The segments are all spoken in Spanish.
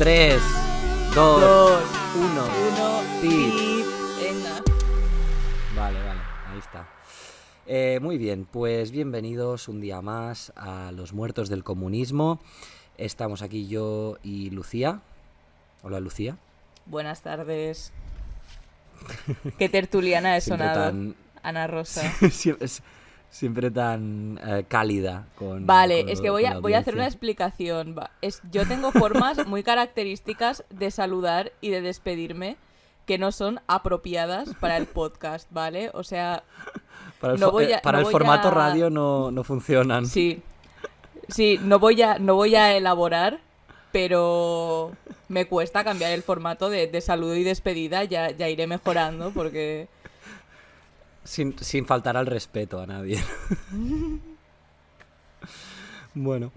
3, 2, 1. ¡Pip! Venga. Vale, ahí está. Muy bien, pues bienvenidos un día más a Los Muertos del Comunismo. Estamos aquí yo y Lucía. Hola, Lucía. Buenas tardes. Qué tertuliana he Siempre sonado, tan... Ana Rosa. Siempre tan cálida con Vale, es que con la voy a hacer una audiencia. explicación. Yo tengo formas muy características de saludar y de despedirme que no son apropiadas para el podcast, ¿vale? O sea, Para el, no voy a... para no el voy formato a... radio no funcionan. Sí, no voy a elaborar, pero me cuesta cambiar el formato de saludo y despedida. Ya iré mejorando porque... Sin faltar al respeto a nadie. Bueno,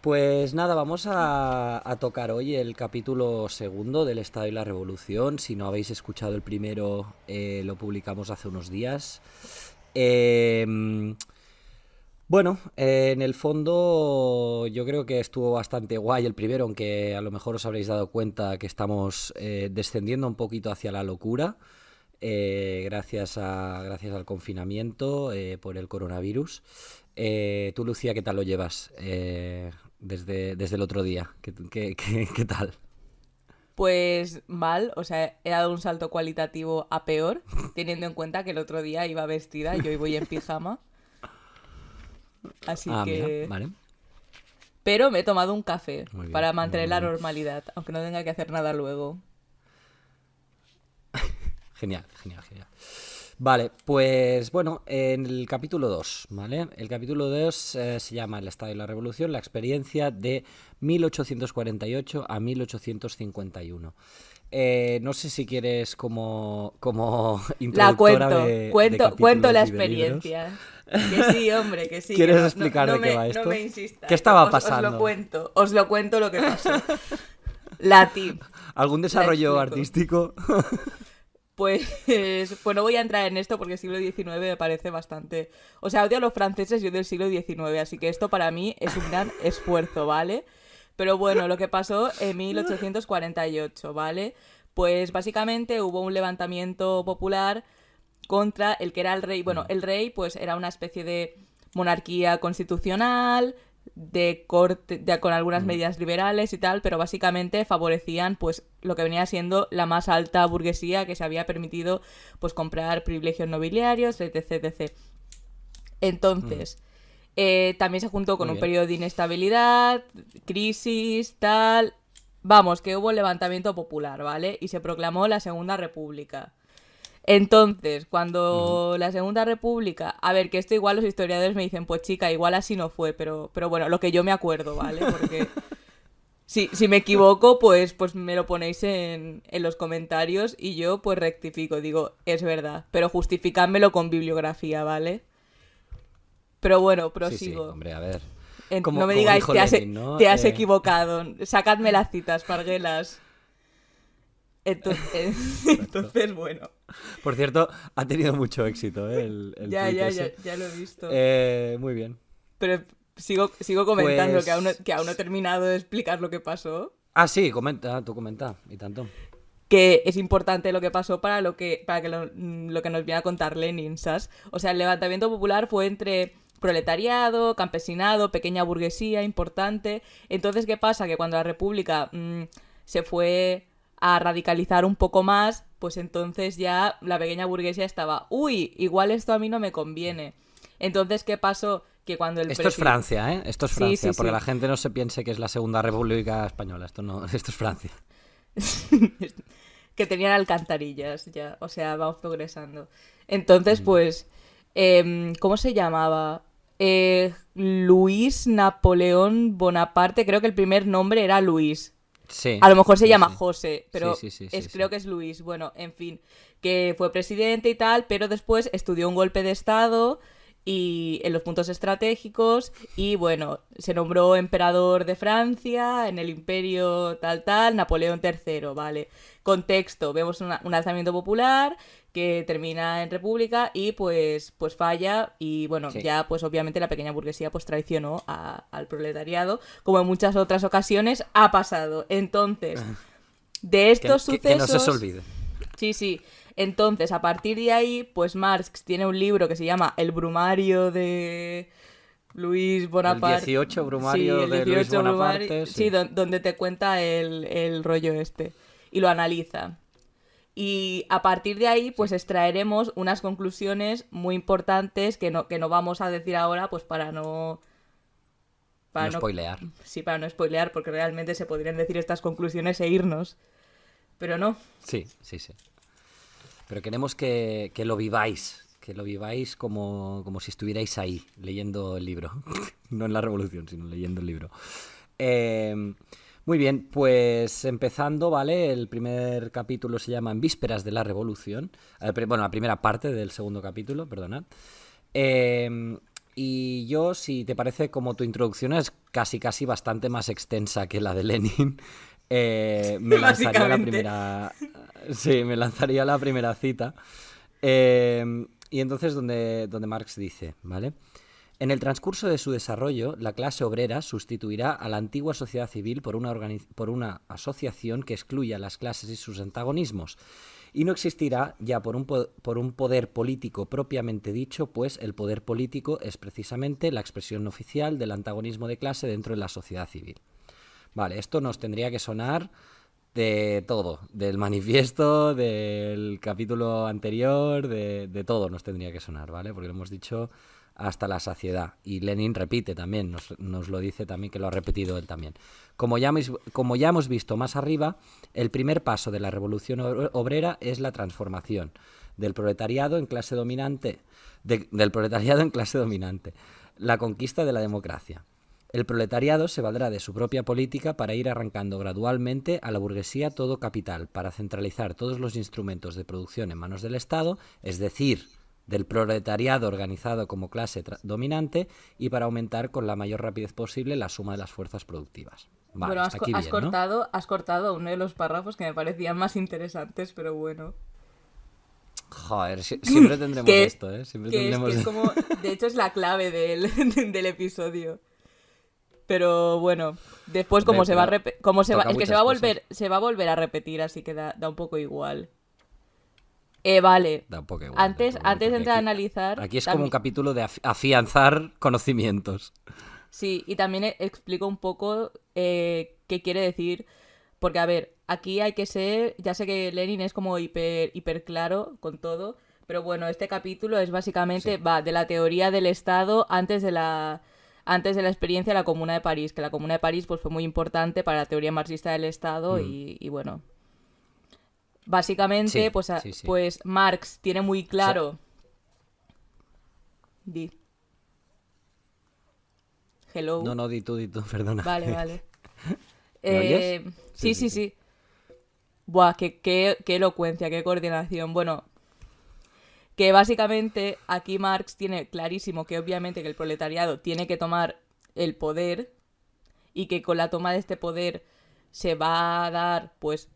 pues nada, vamos a tocar hoy el capítulo segundo del Estado y la Revolución. Si no habéis escuchado el primero, lo publicamos hace unos días. Bueno, en el fondo yo creo que estuvo bastante guay el primero, aunque a lo mejor os habréis dado cuenta que estamos descendiendo un poquito hacia la locura. Gracias al confinamiento por el coronavirus. Tú, Lucía, ¿qué tal lo llevas desde el otro día? ¿Qué tal? Pues mal, o sea, he dado un salto cualitativo a peor, teniendo en cuenta que el otro día iba vestida y hoy voy en pijama. Así Mira, que... vale. Pero me he tomado un café Muy bien, para muy mantener bien, la muy bien. normalidad, aunque no tenga que hacer nada luego. Genial. Vale, pues bueno, en el capítulo 2, ¿vale? El capítulo 2 se llama El Estado y la Revolución, la experiencia de 1848 a 1851. No sé si quieres como La introductora cuento, de cuento la capítulos y de libros. experiencia. Que sí, hombre, que sí. ¿Quieres Que explicar de qué va no esto? me insistas. ¿Qué estaba Os pasando? os lo cuento lo que pasó. La tip. ¿Algún La desarrollo explico. artístico? Pues no voy a entrar en esto porque el siglo XIX me parece bastante... O sea, odio a los franceses, yo del siglo XIX, así que esto para mí es un gran esfuerzo, ¿vale? Pero bueno, lo que pasó en 1848, ¿vale? Pues básicamente hubo un levantamiento popular contra el que era el rey. Bueno, el rey pues era una especie de monarquía constitucional, de corte, con algunas medidas liberales y tal, pero básicamente favorecían pues lo que venía siendo la más alta burguesía que se había permitido pues comprar privilegios nobiliarios, etc. Entonces, también se juntó con Muy un bien. periodo de inestabilidad, crisis, tal... Vamos, que hubo levantamiento popular, ¿vale? Y se proclamó la Segunda República. Entonces, cuando la Segunda República... A ver, que esto igual los historiadores me dicen, pues chica, igual así no fue, pero bueno, lo que yo me acuerdo, ¿vale? Porque si me equivoco, pues me lo ponéis en los comentarios y yo pues rectifico, digo, es verdad, pero justificádmelo con bibliografía, ¿vale? Pero bueno, Sí, prosigo. hombre, a ver. No Como me digáis, dijo Lenin, ¿no? te has equivocado, sacadme las citas, parguelas. Entonces, bueno. Por cierto, ha tenido mucho éxito, el Ya tuit ese. lo he visto. Muy bien. Pero sigo comentando Pues... que aún no he terminado de explicar lo que pasó. Ah, sí, tú comenta, y tanto. Que es importante lo que pasó para lo que nos viene a contar Lenin, ¿sabes? O sea, el levantamiento popular fue entre proletariado, campesinado, pequeña burguesía, importante. Entonces, ¿qué pasa? Que cuando la República se fue a radicalizar un poco más, pues entonces ya la pequeña burguesía estaba, uy, igual esto a mí no me conviene. Entonces, ¿qué pasó? Que cuando Esto es Francia, ¿eh? Esto es Sí, Francia, sí, porque sí. la gente no se piense que es la Segunda República Española. Esto es Francia. Que tenían alcantarillas ya, o sea, vamos progresando. Entonces, pues, ¿cómo se llamaba? Luis Napoleón Bonaparte, creo que el primer nombre era Luis. Sí. A lo mejor se sí, llama sí. José, pero Sí. creo que es Luis. Bueno, en fin, que fue presidente y tal, pero después estudió un golpe de estado y en los puntos estratégicos, y bueno, se nombró emperador de Francia en el imperio tal, Napoleón III, ¿vale? Contexto, vemos un alzamiento popular que termina en república y pues falla y bueno, Sí. ya pues obviamente la pequeña burguesía pues traicionó al proletariado, como en muchas otras ocasiones ha pasado. Entonces, de estos Que no se os sucesos... olvide. Sí, sí. Entonces, a partir de ahí, pues Marx tiene un libro que se llama El Brumario de Luis El Bonaparte. 18 Sí, Brumario el de Luis 18 Brumario. Bonaparte, Sí, sí. donde te cuenta el rollo este. Y lo analiza. Y a partir de ahí, Sí. pues extraeremos unas conclusiones muy importantes que no vamos a decir ahora, pues para no. Para No no. spoilear. Sí, para no spoilear, porque realmente se podrían decir estas conclusiones e irnos. Pero no. Sí, sí, sí. Pero queremos que lo viváis como si estuvierais ahí, leyendo el libro. No en la revolución, sino leyendo el libro. Eh, Muy bien, pues empezando, ¿vale? El primer capítulo se llama En vísperas de la revolución. Bueno, la primera parte del segundo capítulo, perdonad. Eh, y yo, si te parece, como tu introducción es casi bastante más extensa que la de Lenin, me lanzaría la Básicamente. primera... Sí, me lanzaría la primera cita. Y entonces donde Marx dice, ¿vale? En el transcurso de su desarrollo, la clase obrera sustituirá a la antigua sociedad civil por una asociación que excluya a las clases y sus antagonismos. Y no existirá ya por un poder político propiamente dicho, pues el poder político es precisamente la expresión oficial del antagonismo de clase dentro de la sociedad civil. Vale, esto nos tendría que sonar de todo, del manifiesto, del capítulo anterior, de todo nos tendría que sonar, ¿vale? Porque lo hemos dicho hasta la saciedad. Y Lenin repite también, nos lo dice también, que lo ha repetido él también. Como ya hemos visto más arriba, el primer paso de la revolución obrera es la transformación del proletariado en clase dominante, del proletariado en clase dominante, la conquista de la democracia. El proletariado se valdrá de su propia política para ir arrancando gradualmente a la burguesía todo capital, para centralizar todos los instrumentos de producción en manos del Estado, es decir, del proletariado organizado como clase dominante, y para aumentar con la mayor rapidez posible la suma de las fuerzas productivas. Vale, Bueno, hasta aquí bien, ¿no? has cortado uno de los párrafos que me parecían más interesantes, pero bueno. Joder, siempre tendremos Que, esto, ¿eh? Siempre que tendremos... es como, de hecho es la clave del episodio. Pero bueno, después Hombre, pero toca el que muchas cosas. se va a volver a repetir, así que da un poco igual. Vale. Da un poco igual, Antes de porque entrar a analizar, aquí es como un también, capítulo de afianzar conocimientos. sí, y también explico un poco qué quiere decir. Porque, a ver, aquí hay que ser. Ya sé que Lenin es como hiper claro con todo. Pero bueno, este capítulo es básicamente. Sí. Va de la teoría del Estado antes de la experiencia de la Comuna de París. Que la Comuna de París pues, fue muy importante para la teoría marxista del Estado. Mm. Y bueno. Básicamente, Sí, sí, sí. pues Marx tiene muy O sea, claro. Di. no, Hello. no, di tú, perdona. Vale, vale. ¿Me oyes? Sí, Sí, sí, sí, sí. sí. Buah, qué elocuencia, qué coordinación. Bueno, que básicamente aquí Marx tiene clarísimo que obviamente que el proletariado tiene que tomar el poder y que con la toma de este poder se va a dar pues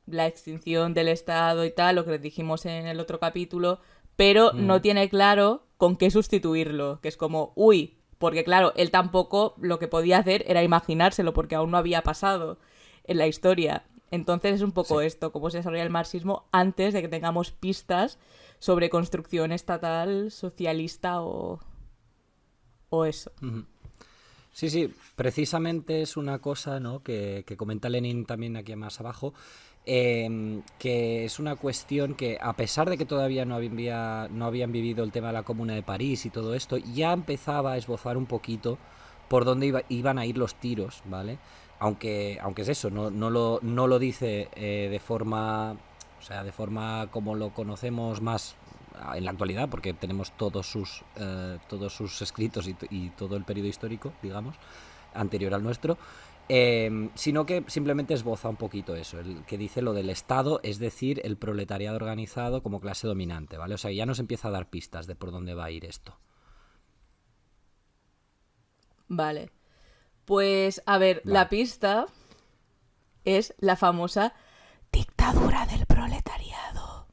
la extinción del Estado y tal, lo que les dijimos en el otro capítulo, pero no Mm, tiene claro con qué sustituirlo, que es como, uy, porque claro, él tampoco lo que podía hacer era imaginárselo porque aún no había pasado en la historia. Entonces es un poco sí. esto, cómo se desarrolla el marxismo antes de que tengamos pistas sobre construcción estatal, socialista o eso. Sí, sí, precisamente es una cosa, ¿no? que comenta Lenin también aquí más abajo, que es una cuestión que, a pesar de que todavía no habían vivido el tema de la Comuna de París y todo esto, ya empezaba a esbozar un poquito por dónde iban a ir los tiros, ¿vale? Aunque es eso, no lo dice de forma, o sea, de forma como lo conocemos más en la actualidad, porque tenemos todos sus escritos y todo el periodo histórico, digamos, anterior al nuestro, sino que simplemente esboza un poquito eso, el que dice lo del Estado, es decir, el proletariado organizado como clase dominante, ¿vale? O sea, ya nos empieza a dar pistas de por dónde va a ir esto. Vale. Pues, a ver, la Vale. pista es la famosa dictadura del proletariado.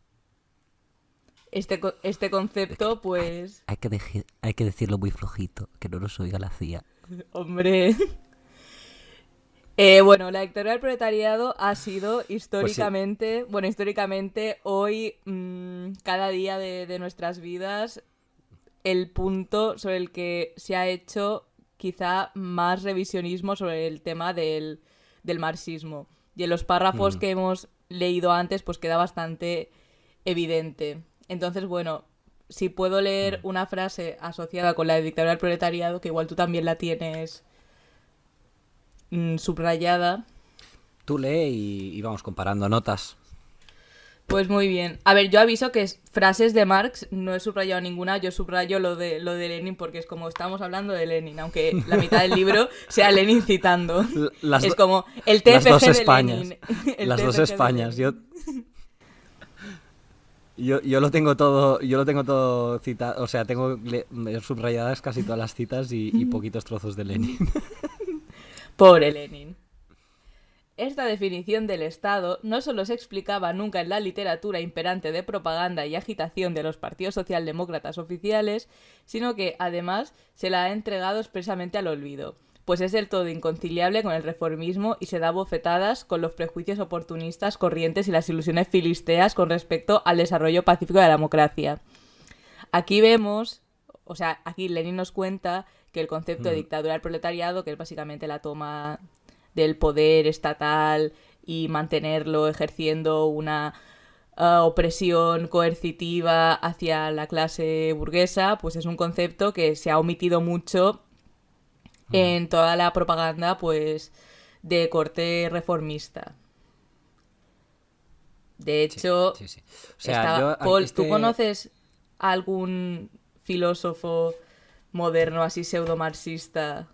Este concepto, pues, Hay que decirlo muy flojito, que no nos oiga la CIA. hombre. Bueno, la dictadura del proletariado ha sido Pues sí. históricamente, hoy, cada día de nuestras vidas, el punto sobre el que se ha hecho quizá más revisionismo sobre el tema del marxismo. Y en los párrafos Mm, que hemos leído antes, pues queda bastante evidente. Entonces, bueno, si puedo leer mm. una frase asociada con la dictadura del proletariado, que igual tú también la tienes subrayada. Tú lee y vamos comparando notas. Pues muy bien. A ver, yo aviso que frases de Marx no he subrayado ninguna, yo subrayo lo de Lenin porque es como estamos hablando de Lenin, aunque la mitad del libro sea Lenin citando. Las, Es do- como el las dos TFG de Españas. Lenin. El Las dos TFG de Españas. Lenin. Yo lo tengo todo citado. O sea, tengo subrayadas casi todas las citas y poquitos trozos de Lenin. Pobre Lenin. Esta definición del Estado no solo se explicaba nunca en la literatura imperante de propaganda y agitación de los partidos socialdemócratas oficiales, sino que, además, se la ha entregado expresamente al olvido, pues es del todo inconciliable con el reformismo y se da bofetadas con los prejuicios oportunistas corrientes y las ilusiones filisteas con respecto al desarrollo pacífico de la democracia. Aquí vemos, o sea, aquí Lenin nos cuenta que el concepto de Mm, dictadura del proletariado, que es básicamente la toma del poder estatal y mantenerlo ejerciendo una opresión coercitiva hacia la clase burguesa, pues es un concepto que se ha omitido mucho mm. en toda la propaganda, pues, de corte reformista. De Sí, hecho, sí, sí. O sea, yo Paul, ¿tú este. conoces algún filósofo moderno así pseudo-marxista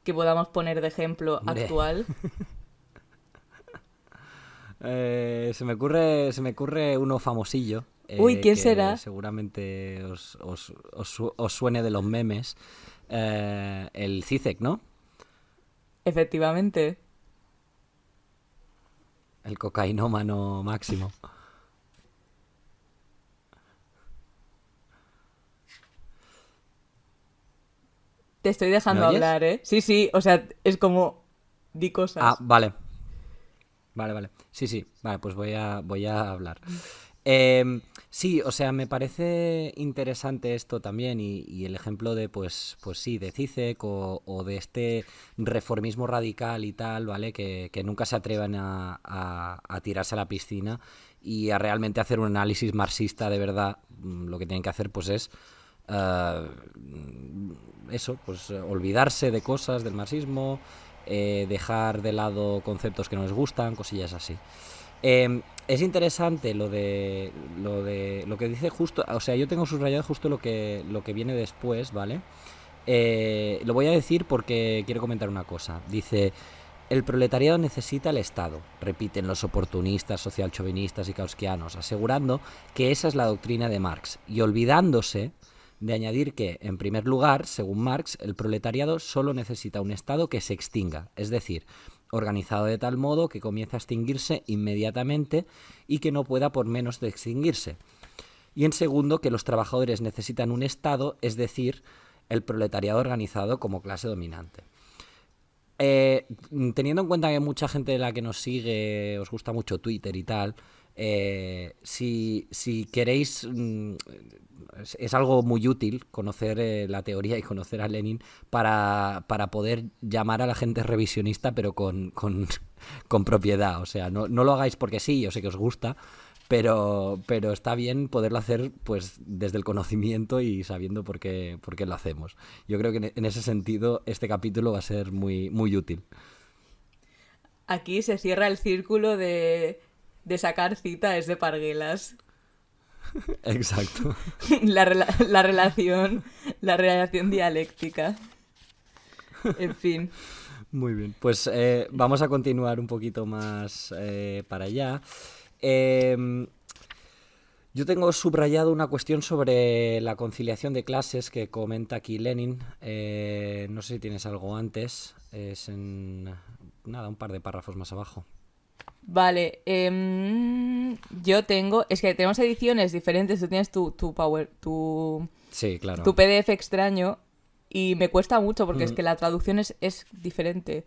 que podamos poner de ejemplo Hombre, actual? se me ocurre uno famosillo Uy, ¿quién que será? seguramente os suene de los memes. El CICEC, ¿no? Efectivamente. El cocainómano máximo. Te estoy ¿Me dejando oyes? hablar, ¿eh? Sí, sí, o sea, es como... Di Ah, cosas. vale. Vale, vale. Sí, sí. Vale, pues voy a hablar. Sí, o sea, me parece interesante esto también y el ejemplo de, pues sí, de Zizek o de este reformismo radical y tal, ¿vale? Que nunca se atreven a tirarse a la piscina y a realmente hacer un análisis marxista de verdad. Lo que tienen que hacer, pues es eh, eso, pues olvidarse de cosas del marxismo, dejar de lado conceptos que no les gustan, cosillas así. Es interesante lo que dice justo, o sea, yo tengo subrayado justo lo que viene después, ¿vale? Lo voy a decir porque quiero comentar una cosa. Dice, el proletariado necesita el Estado, repiten los oportunistas, socialchauvinistas y kauskianos, asegurando que esa es la doctrina de Marx y olvidándose de añadir que, en primer lugar, según Marx, el proletariado solo necesita un Estado que se extinga, es decir, organizado de tal modo que comience a extinguirse inmediatamente y que no pueda por menos de extinguirse. Y en segundo, que los trabajadores necesitan un Estado, es decir, el proletariado organizado como clase dominante. Eh, Teniendo en cuenta que mucha gente de la que nos sigue os gusta mucho Twitter y tal, si queréis, es algo muy útil conocer la teoría y conocer a Lenin para poder llamar a la gente revisionista, pero con propiedad. O sea, no lo hagáis porque sí, yo sé que os gusta, pero está bien poderlo hacer pues desde el conocimiento y sabiendo por qué lo hacemos. Yo creo que en ese sentido este capítulo va a ser muy, muy útil. Aquí se cierra el círculo de sacar citas de parguelas. Exacto. La, la relación dialéctica. En fin. Muy bien. Pues vamos a continuar un poquito más para allá. Eh, Yo tengo subrayado una cuestión sobre la conciliación de clases que comenta aquí Lenin. No sé si tienes algo antes. Es en... Nada, un par de párrafos más abajo. Vale, yo tengo, es que tenemos ediciones diferentes, tú tienes Sí, tu claro. PDF extraño y me cuesta mucho porque es Mm, que la traducción es diferente.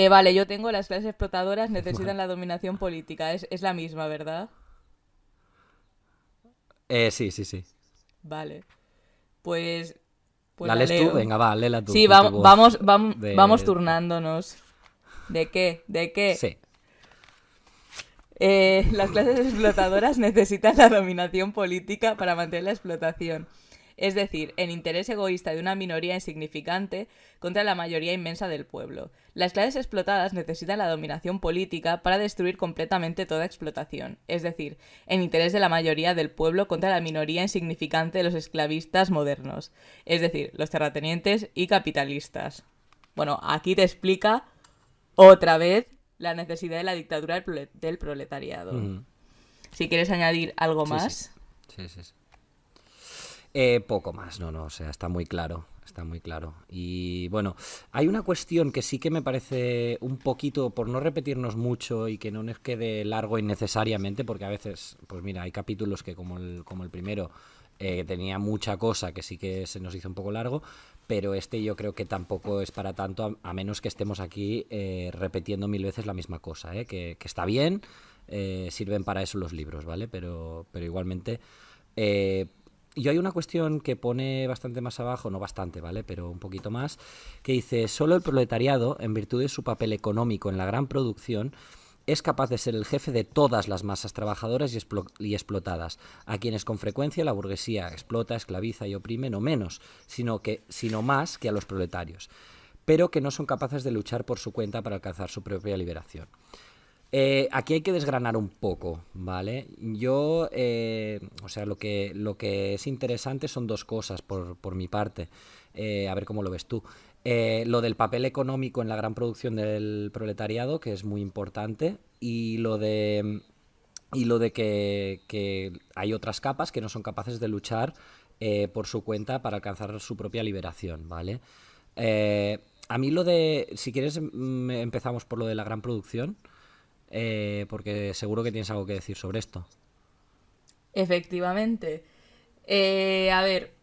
Vale, yo tengo las clases explotadoras necesitan vale. la dominación política, es la misma, ¿verdad? Sí, sí, sí. Vale, pues, pues ¿La la lees tú? leo. Venga, va, léela tú Sí, con tu voz vamos de... turnándonos. ¿De qué? ¿De qué? Sí. Las clases explotadoras necesitan la dominación política para mantener la explotación. Es decir, el interés egoísta de una minoría insignificante contra la mayoría inmensa del pueblo. Las clases explotadas necesitan la dominación política para destruir completamente toda explotación. Es decir, el interés de la mayoría del pueblo contra la minoría insignificante de los esclavistas modernos. Es decir, los terratenientes y capitalistas. Bueno, aquí te explica otra vez la necesidad de la dictadura del proletariado. Ujú. Si quieres añadir algo Sí, sí. más. Sí, sí, sí. Poco más, no, no, o sea, está muy claro, está muy claro. Y bueno, hay una cuestión que sí que me parece un poquito, por no repetirnos mucho y que no nos quede largo innecesariamente, porque a veces, pues mira, hay capítulos que como el primero tenía mucha cosa que sí que se nos hizo un poco largo, pero este yo creo que tampoco es para tanto, a menos que estemos aquí repitiendo mil veces la misma cosa, que está bien, sirven para eso los libros, ¿vale? Pero igualmente... Eh, y hay una cuestión que pone bastante más abajo, no bastante, ¿vale? Pero un poquito más, que dice, solo el proletariado, en virtud de su papel económico en la gran producción, es capaz de ser el jefe de todas las masas trabajadoras y explotadas, a quienes con frecuencia la burguesía explota, esclaviza y oprime no menos, sino más que a los proletarios, pero que no son capaces de luchar por su cuenta para alcanzar su propia liberación. Aquí hay que desgranar un poco, ¿vale? Yo, o sea, lo que es interesante son dos cosas por mi parte. A ver cómo lo ves tú. Lo del papel económico en la gran producción del proletariado, que es muy importante, y lo de que hay otras capas que no son capaces de luchar por su cuenta para alcanzar su propia liberación, ¿vale? A mí lo de, si quieres, empezamos por lo de la gran producción, porque seguro que tienes algo que decir sobre esto. Efectivamente. A ver,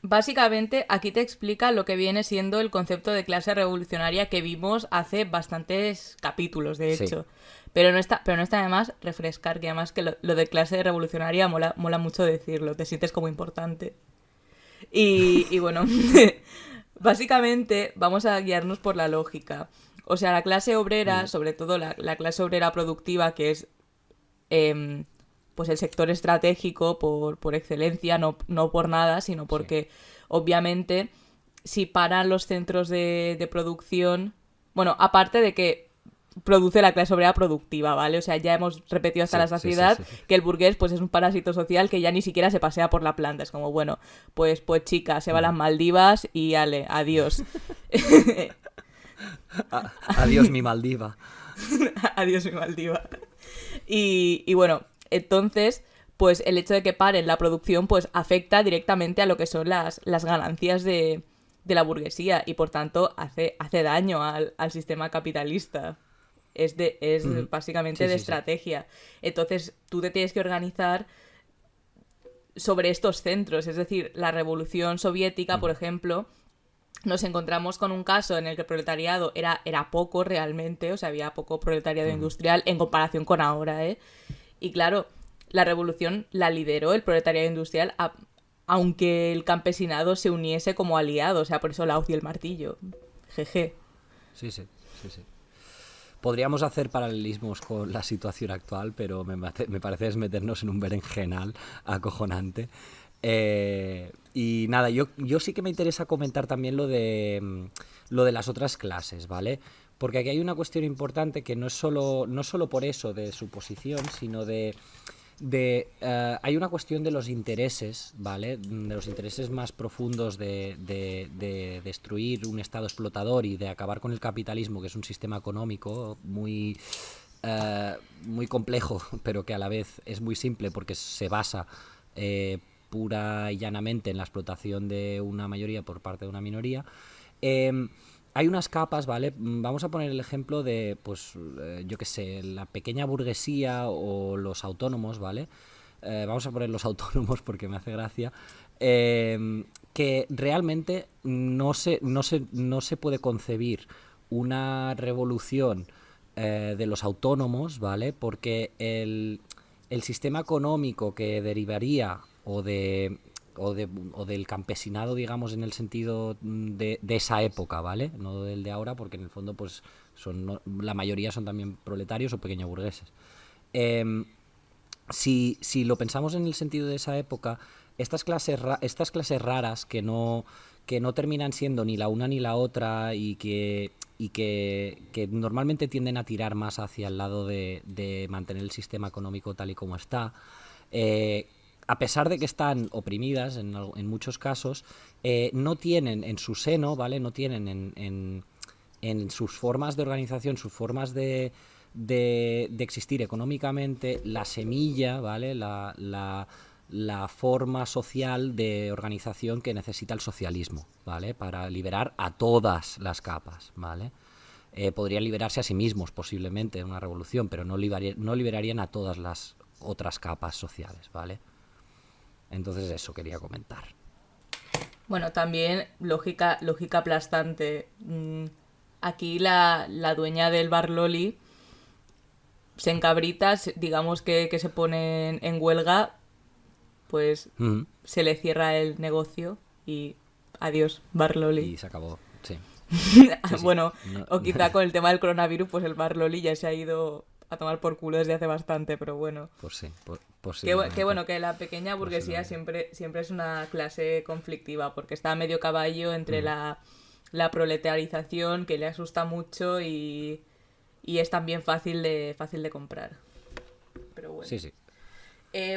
básicamente aquí te explica lo que viene siendo el concepto de clase revolucionaria que vimos hace bastantes capítulos, de Sí. hecho. Pero no está de más refrescar, que además que lo de clase revolucionaria mola mucho decirlo, te sientes como importante. Y bueno, básicamente vamos a guiarnos por la lógica. O sea, la clase obrera, Mm, sobre todo la clase obrera productiva, que es em, pues el sector estratégico por excelencia, no por nada, sino sí. porque obviamente si paran los centros de producción, bueno, aparte de que produce la clase obrera productiva, ¿vale? O sea, ya hemos repetido hasta la Sí, sí, sí, saciedad sí, sí. que el burgués pues es un parásito social que ya ni siquiera se pasea por la planta. Es como, bueno, pues chica, se va a las Ujú. Maldivas y ale, adiós. Adiós, mi Maldiva. Adiós, mi Maldiva. Y bueno, entonces, pues el hecho de que paren la producción, pues afecta directamente a lo que son las ganancias de la burguesía y por tanto hace daño al sistema capitalista. Es Ujú. básicamente Sí, de sí, sí. estrategia. Entonces, tú te tienes que organizar sobre estos centros. Es decir, la revolución soviética, por Ujú. ejemplo, nos encontramos con un caso en el que el proletariado era poco realmente, o sea, había poco proletariado Ujú. industrial en comparación con ahora, ¿eh? Y claro, la revolución la lideró el proletariado industrial, aunque el campesinado se uniese como aliado, o sea, por eso la hoz y el martillo. Jeje. Sí, sí, sí, sí. Podríamos hacer paralelismos con la situación actual, pero me parece es meternos en un berenjenal acojonante. Y nada, yo sí que me interesa comentar también lo de las otras clases, ¿vale? Porque aquí hay una cuestión importante que no es solo por eso de su posición, sino hay una cuestión de los intereses, ¿vale? De los intereses más profundos de destruir un estado explotador y de acabar con el capitalismo, que es un sistema económico muy complejo, pero que a la vez es muy simple porque se basa pura y llanamente en la explotación de una mayoría por parte de una minoría. Hay unas capas, ¿vale? Vamos a poner el ejemplo de, pues, yo qué sé, la pequeña burguesía o los autónomos, ¿vale? Vamos a poner los autónomos porque me hace gracia. Que realmente no se puede concebir una revolución de los autónomos, ¿vale? Porque el sistema económico que derivaría o del campesinado, digamos, en el sentido de esa época, ¿vale? No del de ahora, porque en el fondo, pues, la mayoría son también proletarios o pequeños burgueses. Si lo pensamos en el sentido de esa época, estas clases raras que no terminan siendo ni la una ni la otra y que normalmente tienden a tirar más hacia el lado de mantener el sistema económico tal y como está, a pesar de que están oprimidas en muchos casos, no tienen en su seno, ¿vale? No tienen en sus formas de organización, sus formas de existir económicamente, la semilla, ¿vale? La forma social de organización que necesita el socialismo, ¿vale? Para liberar a todas las capas, ¿vale? Podrían liberarse a sí mismos posiblemente en una revolución, pero no liberarían a todas las otras capas sociales, ¿vale? Entonces eso quería comentar. Bueno, también lógica aplastante. Aquí la dueña del bar Loli se encabrita, digamos que se pone en huelga, pues se le cierra el negocio y adiós, bar Loli. Y se acabó, sí. Bueno, o quizá con el tema del coronavirus, pues el bar Loli ya se ha ido a tomar por culo desde hace bastante, pero bueno. Pues sí, Qué bueno, que la pequeña burguesía siempre es una clase conflictiva, porque está a medio caballo entre la proletarización, que le asusta mucho, y es también fácil de comprar. Pero bueno. Sí.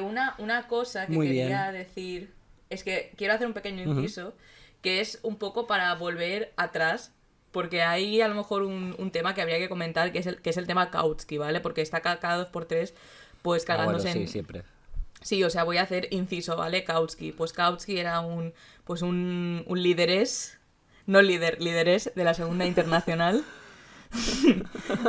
Una cosa que Muy quería bien. decir es que quiero hacer un pequeño inciso, que es un poco para volver atrás, porque hay a lo mejor un tema que habría que comentar, que es el tema Kautsky, ¿vale? Porque está cada 2x3 pues cargándose bueno, sí, siempre. Sí, o sea, voy a hacer inciso, ¿vale? Kautsky. Pues Kautsky era un líderes, no líderes de la Segunda Internacional.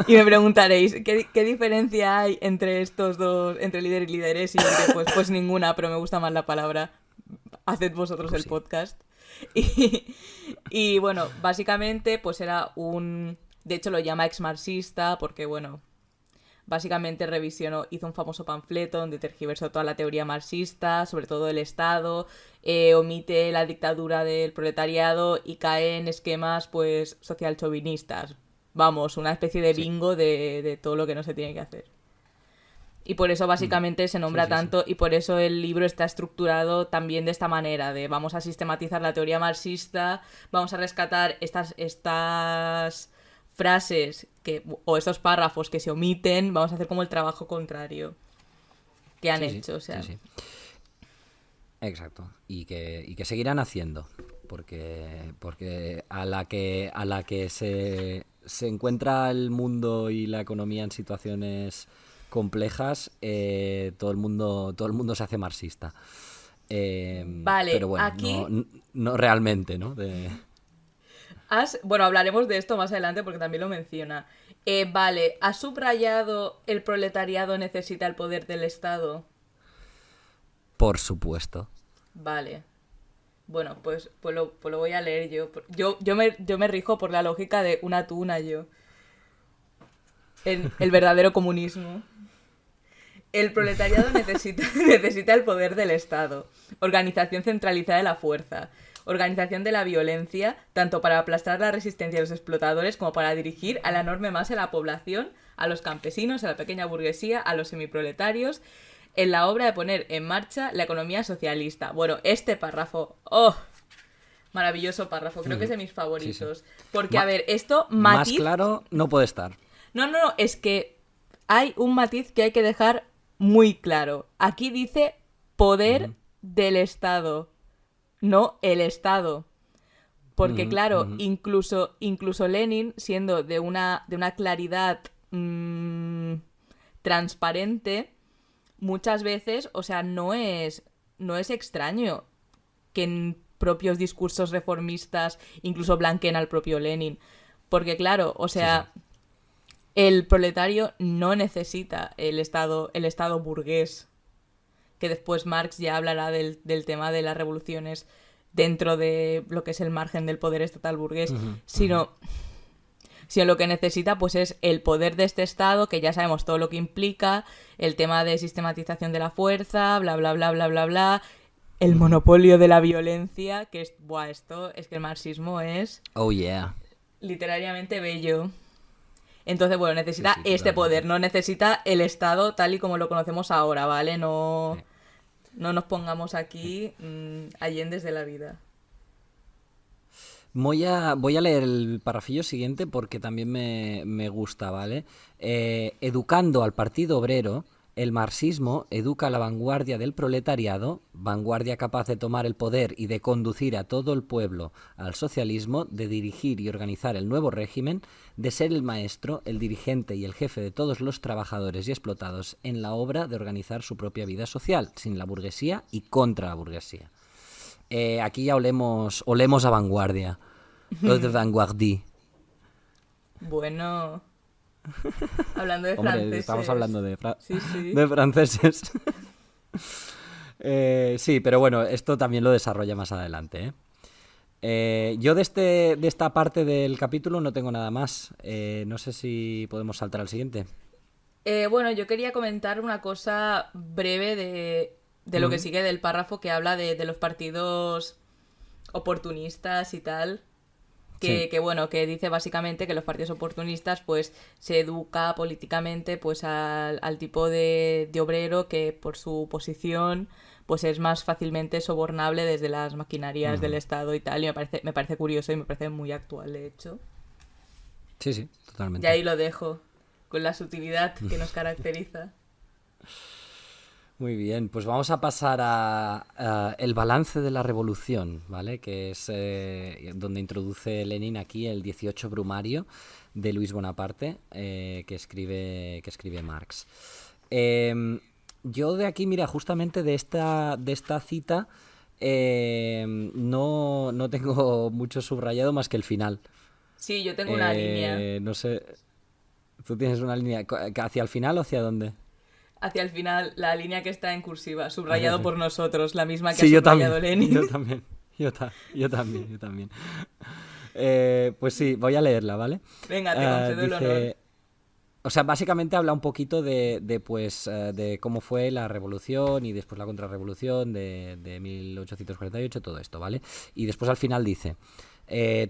Y me preguntaréis, ¿qué diferencia hay entre estos dos, entre líder y lideres? Y diré, pues ninguna, pero me gusta más la palabra. Haced vosotros el podcast. Y bueno, básicamente, pues era de hecho, lo llama ex-marxista porque, bueno, básicamente hizo un famoso panfleto donde tergiversó toda la teoría marxista, sobre todo el Estado, omite la dictadura del proletariado y cae en esquemas, pues, social chauvinistas. Vamos, una especie de bingo de todo lo que no se tiene que hacer. Y por eso básicamente se nombra tanto, y por eso el libro está estructurado también de esta manera, de vamos a sistematizar la teoría marxista, vamos a rescatar estas frases o estos párrafos que se omiten, vamos a hacer como el trabajo contrario que han hecho, o sea. Sí. Exacto. Y que seguirán haciendo. Porque a la que se encuentra el mundo y la economía en situaciones complejas, todo el mundo se hace marxista. Vale, pero bueno, aquí no realmente, ¿no? Bueno, hablaremos de esto más adelante porque también lo menciona. Vale, ¿has subrayado el proletariado necesita el poder del Estado? Por supuesto. Vale. Bueno, pues lo voy a leer yo. Yo me rijo por la lógica de una tú, una yo. El verdadero comunismo. El proletariado necesita el poder del Estado. Organización centralizada de la fuerza. Organización de la violencia, tanto para aplastar la resistencia de los explotadores como para dirigir a la enorme masa de la población, a los campesinos, a la pequeña burguesía, a los semiproletarios, en la obra de poner en marcha la economía socialista. Bueno, este párrafo, ¡oh! Maravilloso párrafo, creo que es de mis favoritos. Sí. Porque, a ver, esto matiz... Más claro no puede estar. No, es que hay un matiz que hay que dejar muy claro. Aquí dice poder del Estado, no el Estado. Porque, claro, incluso Lenin, siendo de una claridad transparente, muchas veces, o sea, no es no es extraño que en propios discursos reformistas incluso blanqueen al propio Lenin. Porque claro, o sea, sí. El proletario no necesita el estado burgués, que después Marx ya hablará del tema de las revoluciones dentro de lo que es el margen del poder estatal burgués, sino lo que necesita pues es el poder de este Estado, que ya sabemos todo lo que implica, el tema de sistematización de la fuerza, bla, bla, bla, bla, bla, bla, el monopolio de la violencia, que es, esto es que el marxismo es... Oh, yeah. Literariamente bello. Entonces, bueno, necesita este poder, no necesita el Estado tal y como lo conocemos ahora, ¿vale? No nos pongamos aquí allendes de la vida. Voy a leer el parrafillo siguiente porque también me gusta, ¿vale? Educando al Partido Obrero, el marxismo educa a la vanguardia del proletariado, vanguardia capaz de tomar el poder y de conducir a todo el pueblo al socialismo, de dirigir y organizar el nuevo régimen, de ser el maestro, el dirigente y el jefe de todos los trabajadores y explotados en la obra de organizar su propia vida social, sin la burguesía y contra la burguesía. Aquí ya olemos a vanguardia. Los de vanguardie. Bueno... Hablando de franceses. Hombre, estamos hablando de de franceses. Sí, pero bueno, esto también lo desarrolla más adelante, yo de esta parte del capítulo no tengo nada más. No sé si podemos saltar al siguiente. Bueno, yo quería comentar una cosa breve de lo que sigue del párrafo que habla de los partidos oportunistas y tal. Que bueno, que dice básicamente que los partidos oportunistas pues se educa políticamente pues al tipo de obrero que por su posición pues es más fácilmente sobornable desde las maquinarias del Estado y tal, y me parece curioso y me parece muy actual, de hecho. Sí, totalmente. Y ahí lo dejo, con la sutilidad que nos caracteriza. Muy bien, pues vamos a pasar a el balance de la revolución, ¿vale? Que es donde introduce Lenin aquí el 18 Brumario de Luis Bonaparte, que escribe Marx. Yo de aquí, mira, justamente de esta cita no tengo mucho subrayado más que el final. Sí, yo tengo una línea. No sé, ¿tú tienes una línea hacia el final o hacia dónde? Hacia el final, la línea que está en cursiva, subrayado por nosotros, la misma que ha subrayado Lenin. Yo también. Pues sí, voy a leerla, ¿vale? Venga, te concedo el honor. O sea, básicamente habla un poquito de cómo fue la revolución y después la contrarrevolución de 1848, todo esto, ¿vale? Y después al final dice...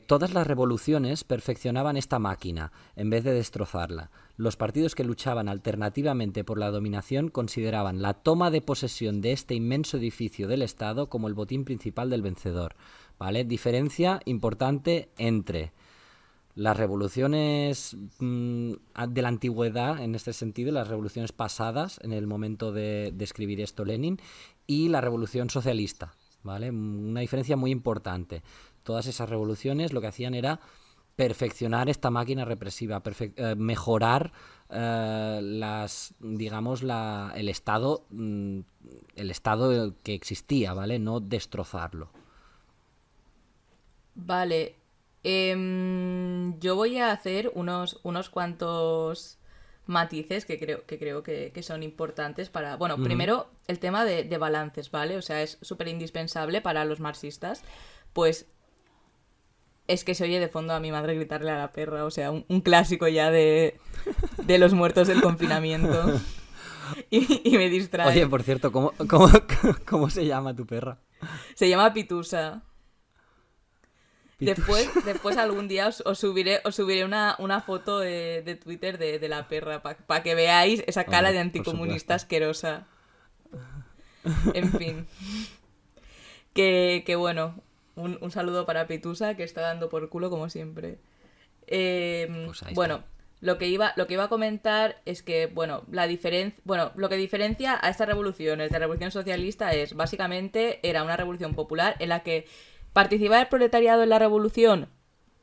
todas las revoluciones perfeccionaban esta máquina, en vez de destrozarla. Los partidos que luchaban alternativamente por la dominación consideraban la toma de posesión de este inmenso edificio del Estado como el botín principal del vencedor, ¿vale? Diferencia importante entre las revoluciones de la antigüedad, en este sentido, las revoluciones pasadas, en el momento de escribir esto Lenin, y la revolución socialista, ¿vale? Una diferencia muy importante. Todas esas revoluciones lo que hacían era perfeccionar esta máquina represiva, mejorar el estado que existía, ¿vale? No destrozarlo. Vale. Yo voy a hacer unos cuantos matices que creo que son importantes para... Bueno, primero el tema de balances, ¿vale? O sea, es súper indispensable para los marxistas, pues... Es que se oye de fondo a mi madre gritarle a la perra, o sea, un clásico ya de los muertos del confinamiento. Y me distrae. Oye, por cierto, ¿cómo se llama tu perra? Se llama Pitusa. Después algún día os subiré una foto de Twitter de la perra para que veáis esa cara de anticomunista asquerosa. En fin. Que bueno... Un saludo para Pitusa, que está dando por culo como siempre. Pues bueno, lo que iba a comentar es que, bueno, lo que diferencia a estas revoluciones de la revolución socialista es, básicamente, era una revolución popular en la que participaba el proletariado en la revolución.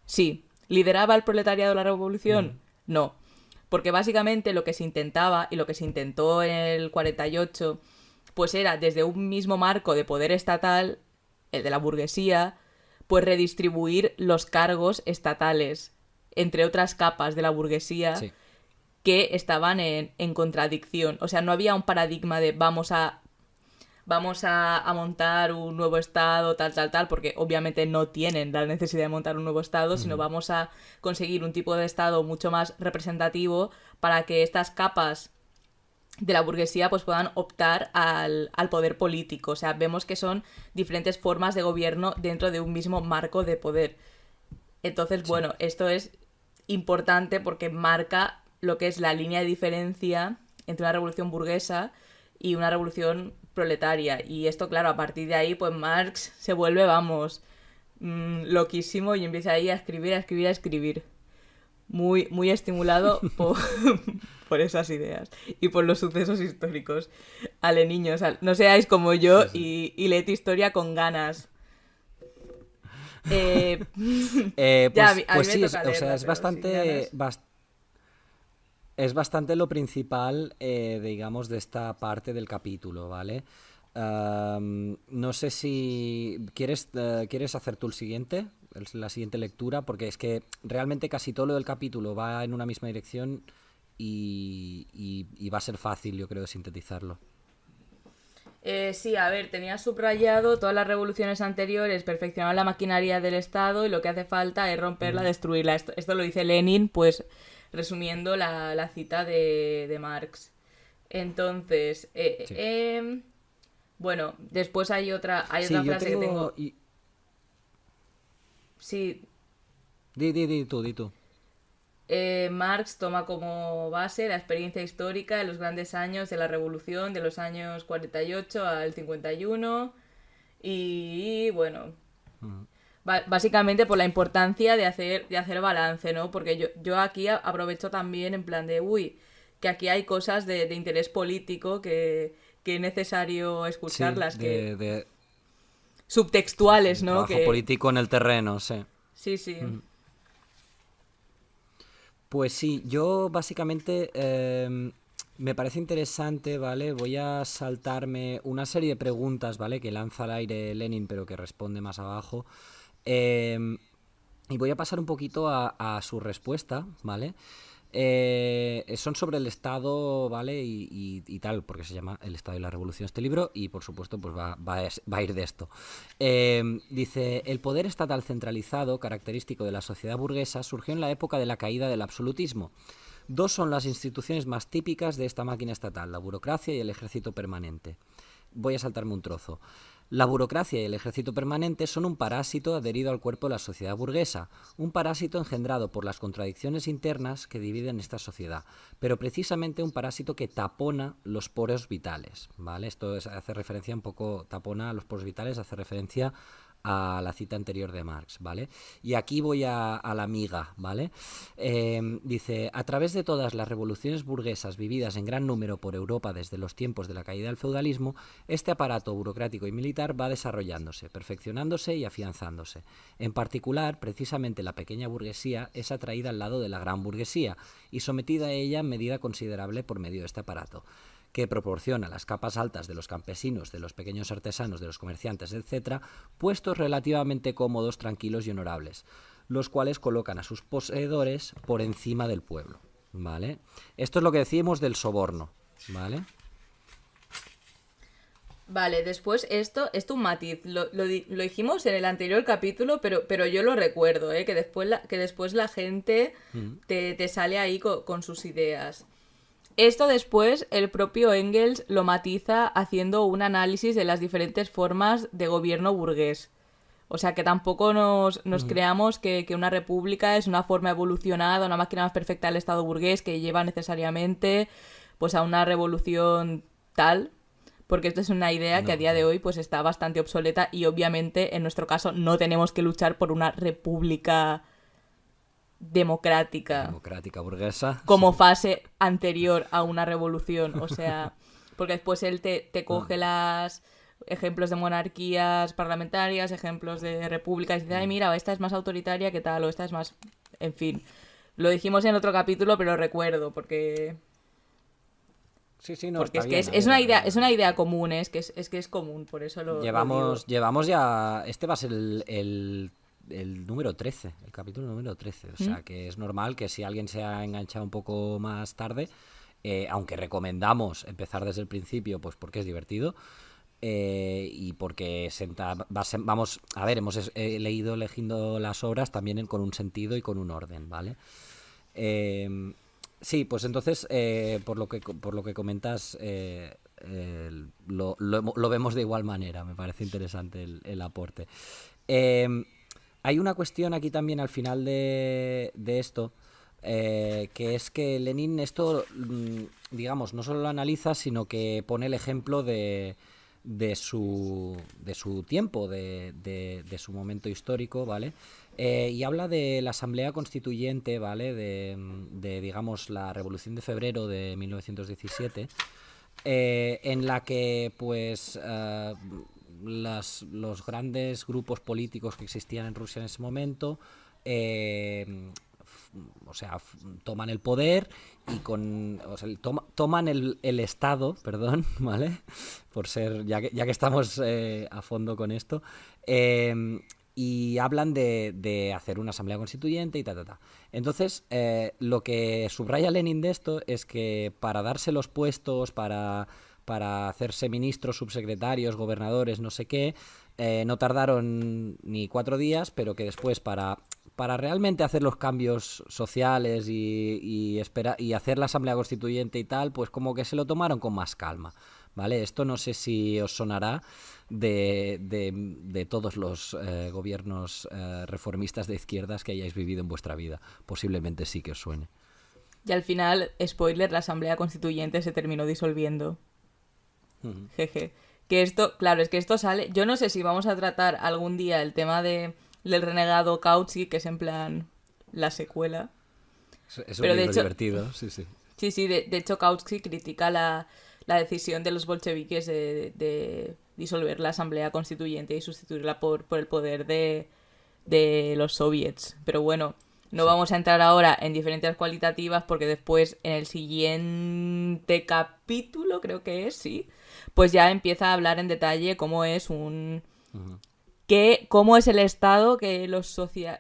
Sí. ¿Lideraba el proletariado la revolución? No. Porque básicamente lo que se intentaba y lo que se intentó en el 48 pues era desde un mismo marco de poder estatal, el de la burguesía, pues redistribuir los cargos estatales entre otras capas de la burguesía Sí. que estaban en contradicción. O sea, no había un paradigma de vamos a montar un nuevo estado, tal, porque obviamente no tienen la necesidad de montar un nuevo estado, sino vamos a conseguir un tipo de estado mucho más representativo para que estas capas de la burguesía pues puedan optar al poder político. O sea, vemos que son diferentes formas de gobierno dentro de un mismo marco de poder. Entonces, Sí. bueno, esto es importante porque marca lo que es la línea de diferencia entre una revolución burguesa y una revolución proletaria. Y esto, claro, a partir de ahí, pues Marx se vuelve, vamos, loquísimo y empieza ahí a escribir. Muy, muy estimulado por esas ideas y por los sucesos históricos. Ale, niños, no seáis como yo Sí, sí. y leed historia con ganas. Eh, ya, Pues, a mí pues me sí, toca o sea, leerla, pero sin ganas. es bastante lo principal, digamos, de esta parte del capítulo, ¿vale? No sé si quieres hacer tú la siguiente lectura, porque es que realmente casi todo lo del capítulo va en una misma dirección y va a ser fácil, yo creo, de sintetizarlo. Sí, a ver, tenía subrayado todas las revoluciones anteriores, perfeccionar la maquinaria del Estado y lo que hace falta es romperla, Ujú. destruirla. Esto lo dice Lenin, pues resumiendo la cita de Marx. Entonces, Sí. bueno, después hay Sí, otra yo frase que tengo... tengo. Sí, Di tú. Marx toma como base la experiencia histórica de los grandes años de la Revolución, de los años 48 al 51, y bueno, Ujú. básicamente por la importancia de hacer balance, ¿no? Porque yo aquí aprovecho también en plan de, uy, que aquí hay cosas de interés político que es necesario Sí, escucharlas, que de sí, sí, subtextuales, de ¿no? trabajo Que político en el terreno, sí. sí, sí. Ujú. Pues sí, yo básicamente me parece interesante, ¿vale? Voy a saltarme una serie de preguntas, ¿vale? Que lanza al aire Lenin, pero que responde más abajo. Em, y voy a pasar un poquito a su respuesta, ¿vale? Son sobre el Estado, ¿vale? Y tal, porque se llama El Estado y la Revolución este libro, y por supuesto, pues va a ir de esto. Dice, el poder estatal centralizado, característico de la sociedad burguesa, surgió en la época de la caída del absolutismo. Dos son las instituciones más típicas de esta máquina estatal, la burocracia y el ejército permanente. Voy a saltarme un trozo. La burocracia y el ejército permanente son un parásito adherido al cuerpo de la sociedad burguesa, un parásito engendrado por las contradicciones internas que dividen esta sociedad, pero precisamente un parásito que tapona los poros vitales, ¿vale? Hace referencia un poco, tapona los poros vitales, hace referencia a la cita anterior de Marx, ¿vale? Y aquí voy a la miga, ¿vale? Dice, a través de todas las revoluciones burguesas vividas en gran número por Europa desde los tiempos de la caída del feudalismo, este aparato burocrático y militar va desarrollándose, perfeccionándose y afianzándose. En particular, precisamente la pequeña burguesía es atraída al lado de la gran burguesía y sometida a ella en medida considerable por medio de este aparato, que proporciona a las capas altas de los campesinos, de los pequeños artesanos, de los comerciantes, etc., puestos relativamente cómodos, tranquilos y honorables, los cuales colocan a sus poseedores por encima del pueblo, ¿vale? Esto es lo que decimos del soborno, ¿vale? Vale, después esto un matiz. Lo dijimos en el anterior capítulo, pero yo lo recuerdo, ¿eh? Que después la gente te sale ahí con sus ideas. Esto después el propio Engels lo matiza haciendo un análisis de las diferentes formas de gobierno burgués. O sea que tampoco nos creamos que una república es una forma evolucionada, una máquina más perfecta del Estado burgués que lleva necesariamente pues a una revolución tal, porque esto es una idea que a No, día de claro. hoy pues está bastante obsoleta y obviamente en nuestro caso no tenemos que luchar por una república democrática Democrática burguesa, como sí. fase anterior a una revolución. O sea, porque después él te No. coge las ejemplos de monarquías parlamentarias, ejemplos de repúblicas y dice, ay, mira, esta es más autoritaria que tal, o esta es más... En fin, lo dijimos en otro capítulo, pero lo recuerdo, porque... Sí, sí, no, Porque está es que bien. A es ver, es una idea común, es que es común, por eso lo digo. llevamos ya... Este va a ser el número 13, el capítulo número 13. O ¿Mm? sea, que es normal que si alguien se ha enganchado un poco más tarde, aunque recomendamos empezar desde el principio, pues porque es divertido, y porque vamos, a ver, hemos leído elegiendo las obras también con un sentido y con un orden, ¿vale? Eh, sí, pues entonces, por lo que comentas, lo vemos de igual manera. Me parece interesante el aporte. Eh, Hay una cuestión aquí también al final de esto, que es que Lenin esto, digamos, no solo lo analiza, sino que pone el ejemplo de su tiempo, de su momento histórico, ¿vale? Y habla de la Asamblea Constituyente, ¿vale? Digamos, la Revolución de Febrero de 1917, en la que, pues, los grandes grupos políticos que existían en Rusia en ese momento, o sea, toman el poder y o sea, toman el Estado, perdón, ¿vale? Por ser, ya que estamos a fondo con esto, y hablan de hacer una asamblea constituyente y ta, ta, ta. Entonces, lo que subraya Lenin de esto es que para darse los puestos, para hacerse ministros, subsecretarios, gobernadores, no sé qué, no tardaron ni 4 días, pero que después para realmente hacer los cambios sociales y hacer la asamblea constituyente y tal, pues como que se lo tomaron con más calma, ¿vale? Esto no sé si os sonará de todos los gobiernos reformistas de izquierdas que hayáis vivido en vuestra vida. Posiblemente sí que os suene. Y al final, spoiler, la Asamblea Constituyente se terminó disolviendo. Jeje. Que esto, claro, es que esto sale. Yo no sé si vamos a tratar algún día el tema del renegado Kautsky, que es en plan la secuela. Es un Pero de libro hecho, divertido, sí, sí. sí, sí, de hecho Kautsky critica la decisión de los bolcheviques de disolver la Asamblea Constituyente y sustituirla por el poder de los soviets. Pero bueno, no Sí. vamos a entrar ahora en diferencias cualitativas porque después en el siguiente capítulo, creo que es, sí, pues ya empieza a hablar en detalle cómo es Ujú. cómo es el Estado que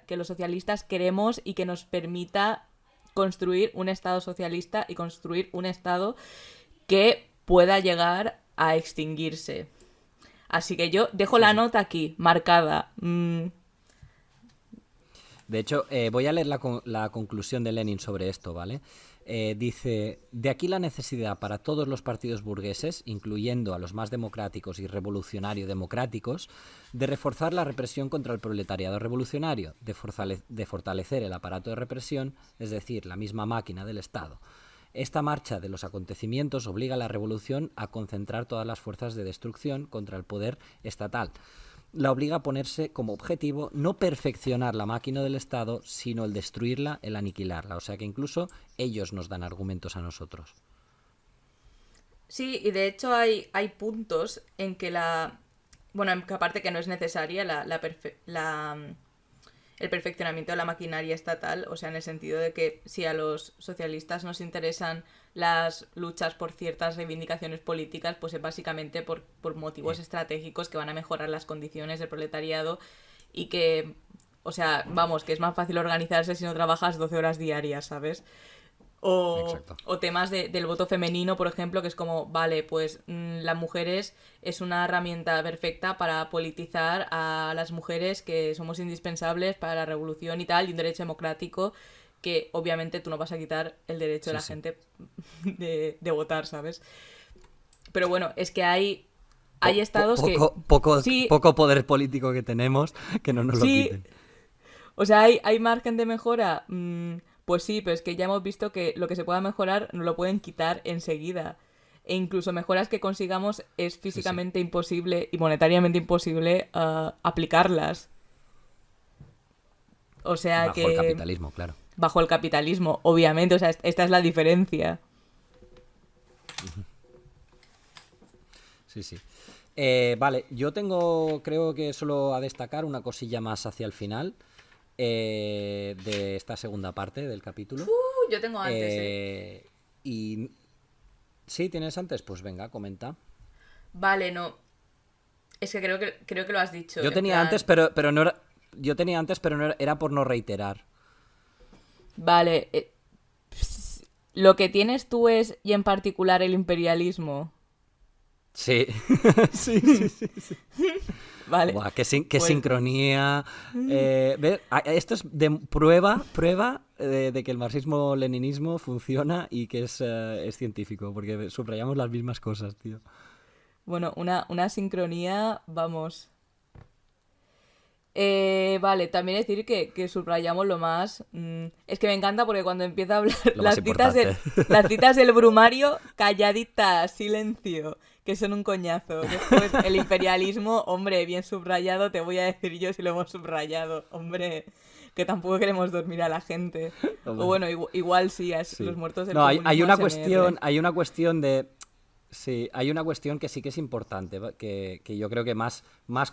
que los socialistas queremos y que nos permita construir un Estado socialista y construir un Estado que pueda llegar a extinguirse. Así que yo dejo Sí, la sí. nota aquí, marcada. De hecho, voy a leer la conclusión de Lenin sobre esto, ¿vale? Dice, de aquí la necesidad para todos los partidos burgueses, incluyendo a los más democráticos y revolucionario-democráticos, de reforzar la represión contra el proletariado revolucionario, de fortalecer el aparato de represión, es decir, la misma máquina del Estado. Esta marcha de los acontecimientos obliga a la revolución a concentrar todas las fuerzas de destrucción contra el poder estatal. La obliga a ponerse como objetivo no perfeccionar la máquina del Estado, sino el destruirla, el aniquilarla. O sea que incluso ellos nos dan argumentos a nosotros. Sí, y de hecho hay puntos en que bueno, en que aparte que no es necesaria el perfeccionamiento de la maquinaria estatal, o sea, en el sentido de que si a los socialistas nos interesan las luchas por ciertas reivindicaciones políticas, pues es básicamente por motivos estratégicos que van a mejorar las condiciones del proletariado y que, o sea, vamos, que es más fácil organizarse si no trabajas 12 horas diarias, ¿sabes? Exacto. O temas del voto femenino, por ejemplo, que es como, vale, pues las mujeres es una herramienta perfecta para politizar a las mujeres que somos indispensables para la revolución y tal, y un derecho democrático que obviamente tú no vas a quitar el derecho de Sí, la sí. gente de votar, ¿sabes? Pero bueno, es que hay estados que sí, Poco poder político que tenemos que no nos lo sí, quiten. o sea, hay margen de mejora. Pues sí, pero es que ya hemos visto que lo que se pueda mejorar no lo pueden quitar enseguida. E incluso mejoras que consigamos es Sí, sí. físicamente imposible y monetariamente imposible aplicarlas. O sea Bajo el que capitalismo, claro. bajo el capitalismo, obviamente, o sea, esta es la diferencia. Sí, sí. Vale, yo tengo, creo que solo a destacar una cosilla más hacia el final de esta segunda parte del capítulo. Yo tengo antes, ¿eh? Eh, y Sí, ¿tienes antes? Pues venga, comenta. Vale, no. Es que creo que lo has dicho. Yo En tenía plan. antes, pero no era... Yo tenía antes, pero no era por no reiterar. Vale. Lo que tienes tú es, y en particular, el imperialismo. Sí. Sí, sí, sí, sí. Vale. Buah, qué Pues. sincronía. Esto es de prueba de que el marxismo-leninismo funciona y que es científico, porque subrayamos las mismas cosas, tío. Bueno, una sincronía, vamos. Vale, también decir que subrayamos lo más. Es que me encanta porque cuando empieza a hablar Lo más importante. las citas del Brumario, calladita, silencio, que son un coñazo. Después, el imperialismo, hombre, bien subrayado, te voy a decir yo si lo hemos subrayado. Hombre, que tampoco queremos dormir a la gente. O Hombre, bueno, igual sí, los sí. muertos del No, hay comunismo una ASMR. hay una cuestión de... Sí, hay una cuestión que sí que es importante, que yo creo que más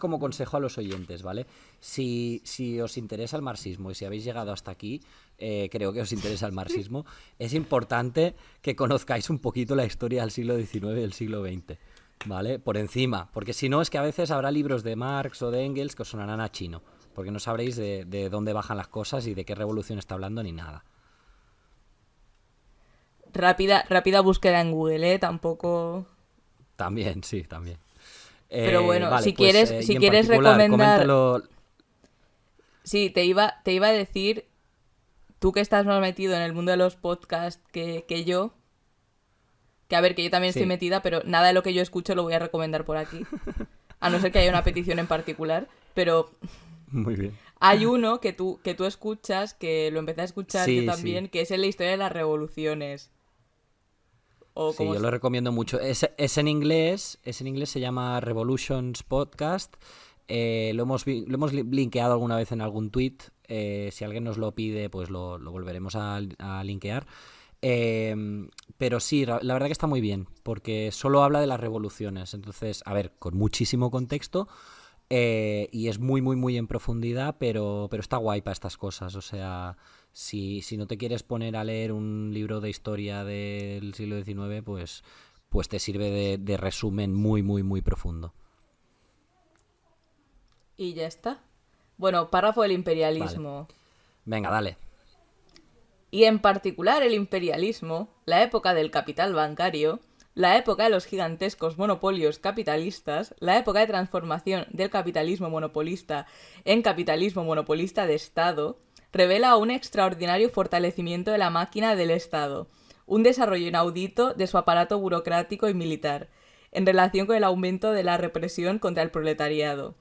como consejo a los oyentes, ¿vale? Si os interesa el marxismo y si habéis llegado hasta aquí, creo que os interesa el marxismo, es importante que conozcáis un poquito la historia del siglo XIX y del siglo XX, ¿vale? Por encima, porque si no es que a veces habrá libros de Marx o de Engels que os sonarán a chino, porque no sabréis de dónde bajan las cosas y de qué revolución está hablando ni nada. Rápida búsqueda en Google, ¿eh? Tampoco. También, sí, también. Pero bueno, Vale, si pues quieres, y si en quieres particular, recomendar. coméntalo. Sí, te iba a decir, tú que estás más metido en el mundo de los podcasts que yo, que a ver, que yo también estoy Sí, metida, pero nada de lo que yo escucho lo voy a recomendar por aquí. A no ser que haya una petición en particular. Pero muy bien. hay uno que tú escuchas, que lo empecé a escuchar yo Sí, sí. también, que es en la historia de las revoluciones. O Sí, como. yo lo recomiendo mucho. Es en inglés, se llama Revolutions Podcast. Lo hemos linkeado alguna vez en algún tweet. Si alguien nos lo pide, pues lo volveremos a linkear. Pero sí, la verdad que está muy bien, porque solo habla de las revoluciones. Entonces, a ver, con muchísimo contexto, y es muy, muy, muy en profundidad, pero está guay para estas cosas. O sea, si no te quieres poner a leer un libro de historia del siglo XIX, pues te sirve de resumen muy, muy, muy profundo. Y ya está. Bueno, párrafo del Vale. imperialismo. Venga, dale. Y en particular el imperialismo, la época del capital bancario, la época de los gigantescos monopolios capitalistas, la época de transformación del capitalismo monopolista en capitalismo monopolista de Estado, revela un extraordinario fortalecimiento de la máquina del Estado, un desarrollo inaudito de su aparato burocrático y militar, en relación con el aumento de la represión contra el proletariado.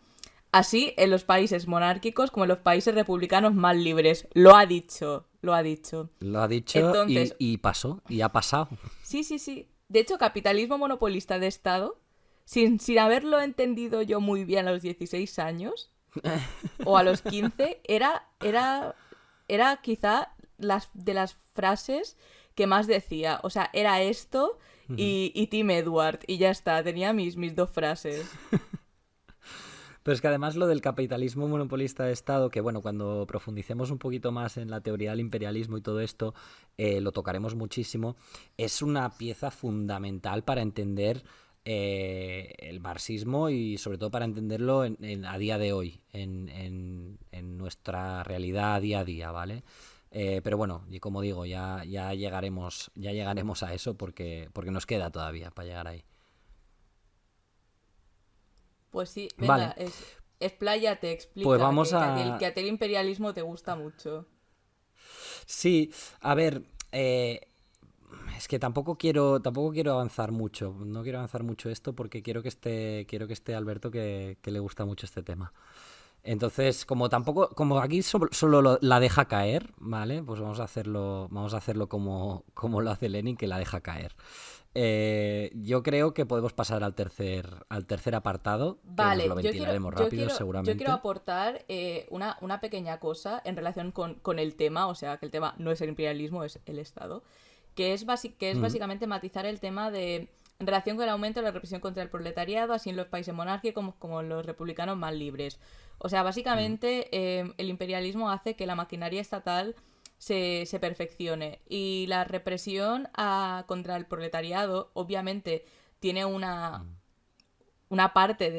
Así en los países monárquicos como en los países republicanos más libres. Lo ha dicho, lo ha dicho. Lo ha dicho Entonces, y pasó, y ha pasado. sí, sí, sí. De hecho, capitalismo monopolista de Estado, sin haberlo entendido yo muy bien a los 16 años, o a los 15, era quizá de las frases que más decía. O sea, era esto y Team Edward, y ya está, tenía mis dos frases. Pero es que además lo del capitalismo monopolista de Estado, que bueno, cuando profundicemos un poquito más en la teoría del imperialismo y todo esto, lo tocaremos muchísimo, es una pieza fundamental para entender el marxismo y sobre todo para entenderlo a día de hoy, en nuestra realidad día a día, ¿vale? Pero bueno, y como digo, ya llegaremos a eso porque nos queda todavía para llegar ahí. Pues sí, venga, Vale, expláyate, pues explica, vamos que a... a ti el imperialismo te gusta mucho. Sí, a ver, es que tampoco quiero avanzar mucho. No quiero avanzar mucho esto porque quiero que esté Alberto que le gusta mucho este tema. Entonces, como aquí solo la deja caer, ¿vale? Pues vamos a hacerlo como lo hace Lenin, que la deja caer. Yo creo que podemos pasar al tercer apartado, que nos lo Vale, ventilaremos rápido, yo quiero seguramente. aportar una pequeña cosa en relación con el tema, o sea, que el tema no es el imperialismo, es el Estado, que es Mm, básicamente matizar el tema en relación con el aumento de la represión contra el proletariado, así en los países monárquicos como en los republicanos más libres. O sea, mm, básicamente el imperialismo hace que la maquinaria estatal se perfeccione. Y la represión contra el proletariado, obviamente, tiene una parte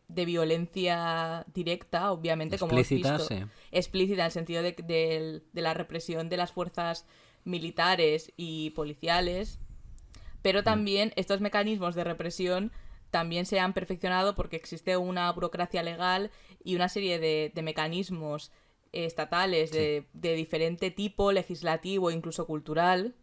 de violencia directa, obviamente, como hemos Explícita, visto, sí. explícita en el sentido de la represión de las fuerzas militares y policiales, pero también estos mecanismos de represión también se han perfeccionado porque existe una burocracia legal y una serie de mecanismos estatales Sí. de diferente tipo, legislativo, incluso cultural,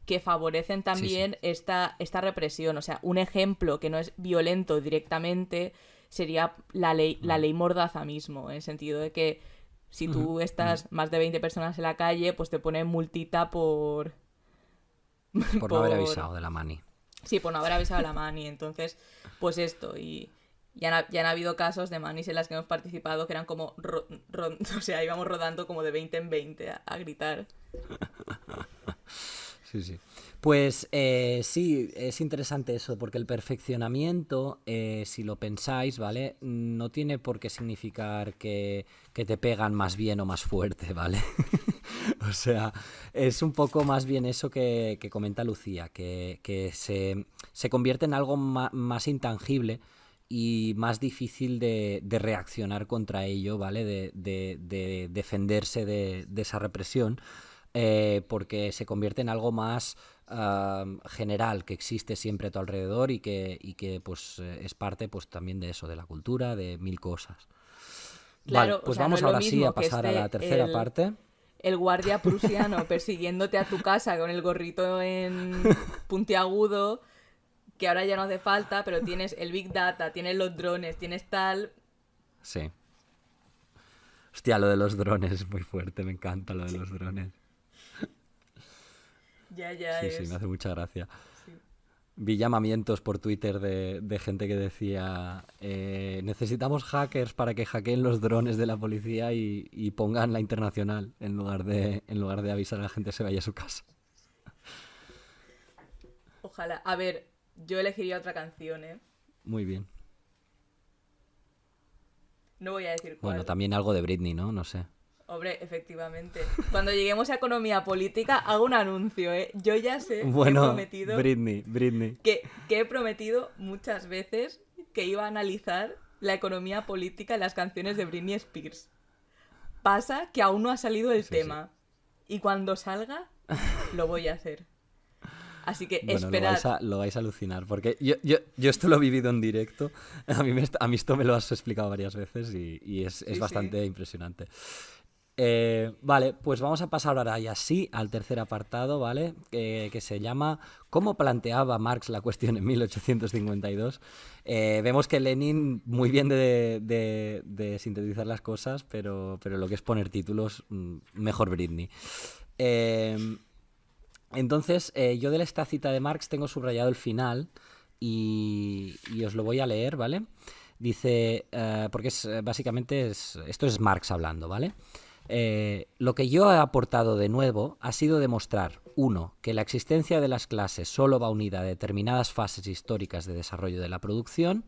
que favorecen Sí, sí. también esta represión. O sea, un ejemplo que no es violento directamente sería la ley Mordaza mismo, en el sentido de que si Ujú, tú ujú. estás más de 20 personas en la calle, pues te ponen multita Por no haber por avisado de la mani. sí, por no haber avisado a la mani. Entonces, pues esto. Y ya han habido casos de manis en las que hemos participado que eran como. O sea, íbamos rodando como de 20 en 20 a gritar. Sí, sí. Pues sí, es interesante eso, porque el perfeccionamiento, si lo pensáis, ¿vale? No tiene por qué significar que te pegan más bien o más fuerte, ¿vale? O sea, es un poco más bien eso que comenta Lucía, que se convierte en algo más intangible y más difícil de reaccionar contra ello, ¿vale? De defenderse de esa represión, porque se convierte en algo más general, que existe siempre a tu alrededor y que pues es parte pues también de eso, de la cultura, de mil cosas. Vale, Claro, o pues sea, no es vamos lo ahora sí a mismo que pasar a la esté tercera parte. el guardia prusiano persiguiéndote a tu casa con el gorrito en puntiagudo, que ahora ya no hace falta, pero tienes el Big Data, tienes los drones, tienes tal. Sí. Hostia, lo de los drones es muy fuerte, me encanta lo de los drones. Ya Sí, sí, me es. hace mucha gracia. Sí. Vi llamamientos por Twitter de gente que decía necesitamos hackers para que hackeen los drones de la policía y pongan la internacional en lugar de avisar a la gente que se vaya a su casa. Ojalá. A ver, yo elegiría otra canción, ¿eh? Muy bien. No voy a decir Bueno, cuál. también algo de Britney, ¿no? No sé. Hombre, efectivamente. Cuando lleguemos a economía política, hago un anuncio, ¿eh? Yo ya sé que he Bueno, prometido Britney. que he prometido muchas veces que iba a analizar la economía política en las canciones de Britney Spears. Pasa que aún no ha salido el Sí, sí. tema. Y cuando salga, lo voy a hacer. Así que Bueno, lo vais esperad. a, lo vais a alucinar, porque yo esto lo he vivido en directo, a mí esto me lo has explicado varias veces y es Sí, sí. bastante impresionante. Vale, pues vamos a pasar ahora ya sí al tercer apartado, ¿vale? Que se llama ¿Cómo planteaba Marx la cuestión en 1852? Vemos que Lenin muy bien de sintetizar las cosas, pero lo que es poner títulos, mejor Britney. Eh, entonces, yo de esta cita de Marx tengo subrayado el final y os lo voy a leer, ¿vale? Dice, porque básicamente esto es Marx hablando, ¿vale? Lo que yo he aportado de nuevo ha sido demostrar, uno, que la existencia de las clases solo va unida a determinadas fases históricas de desarrollo de la producción;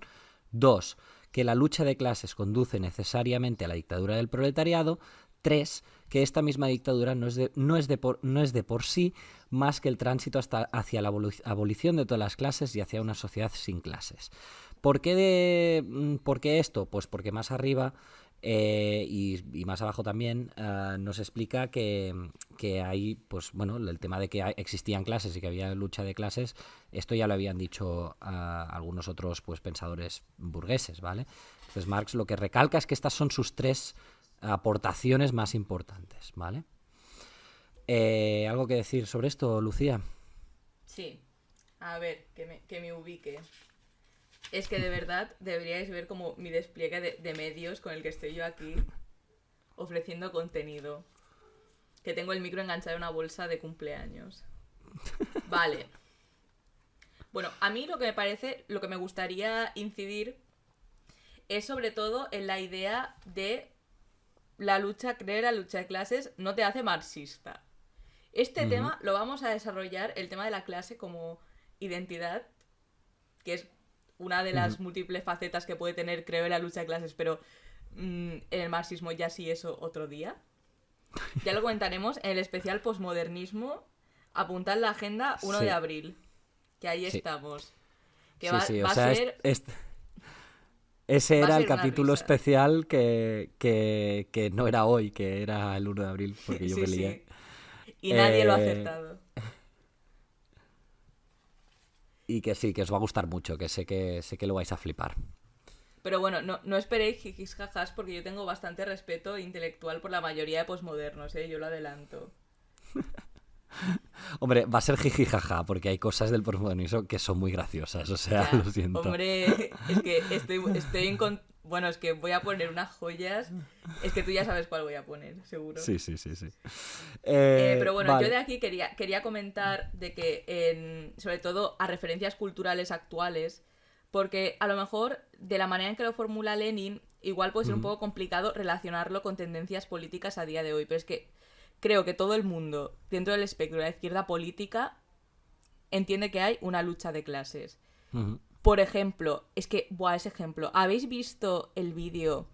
dos, que la lucha de clases conduce necesariamente a la dictadura del proletariado; tres, que esta misma dictadura no es de por sí más que el tránsito hacia la abolición de todas las clases y hacia una sociedad sin clases. ¿Por qué esto? Pues porque más arriba y más abajo también nos explica que hay, pues bueno, el tema de que existían clases y que había lucha de clases, esto ya lo habían dicho algunos otros pues pensadores burgueses, ¿vale? Entonces Marx lo que recalca es que estas son sus tres aportaciones más importantes, ¿vale? ¿Algo que decir sobre esto, Lucía? Sí. A ver, que me ubique. Es que de verdad deberíais ver como mi despliegue de medios con el que estoy yo aquí ofreciendo contenido. Que tengo el micro enganchado en una bolsa de cumpleaños. Vale. Bueno, a mí lo que me parece, lo que me gustaría incidir es sobre todo en la idea de creer la lucha de clases no te hace marxista. Este Ujú. tema lo vamos a desarrollar, el tema de la clase como identidad, que es una de Ujú. las múltiples facetas que puede tener, creo, la lucha de clases, pero en el marxismo ya sí eso otro día. Ya lo comentaremos en el especial posmodernismo. Apuntad la agenda 1 de Sí, abril. Que ahí sí, estamos. Que sí, sí. O va a sea, ser. ese Va a era el ser una capítulo risa. especial que no era hoy, que era el 1 de abril, porque yo Sí, me lié. sí. Y nadie lo ha Eh, acertado. y que sí, que os va a gustar mucho, que sé que lo vais a flipar. Pero bueno, no esperéis jijis jajas porque yo tengo bastante respeto intelectual por la mayoría de posmodernos, ¿eh? Yo lo adelanto. Hombre, va a ser jiji jaja, porque hay cosas del postmodernismo que son muy graciosas, o sea, lo Ya, siento. hombre, es que estoy en... Bueno, es que voy a poner unas joyas. Es que tú ya sabes cuál voy a poner, seguro. Sí, sí, sí, sí. Pero bueno, yo Vale. de aquí quería comentar de que, sobre todo a referencias culturales actuales, porque a lo mejor de la manera en que lo formula Lenin, igual puede ser un Ujú, poco complicado relacionarlo con tendencias políticas a día de hoy, pero es que creo que todo el mundo dentro del espectro de la izquierda política entiende que hay una lucha de clases. ujú. Por ejemplo, es que, buah, ese ejemplo, ¿habéis visto el vídeo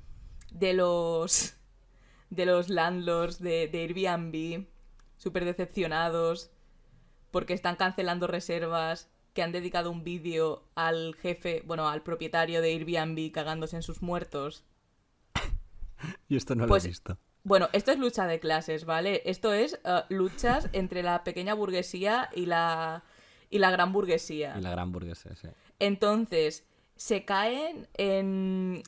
de los landlords de Airbnb súper decepcionados porque están cancelando reservas, que han dedicado un vídeo al jefe, bueno, al propietario de Airbnb cagándose en sus muertos? Y esto no lo he Pues, visto. bueno, esto es lucha de clases, ¿vale? Esto es luchas entre la pequeña burguesía y la gran Y burguesía. la gran burguesa, sí. Entonces, se caen en...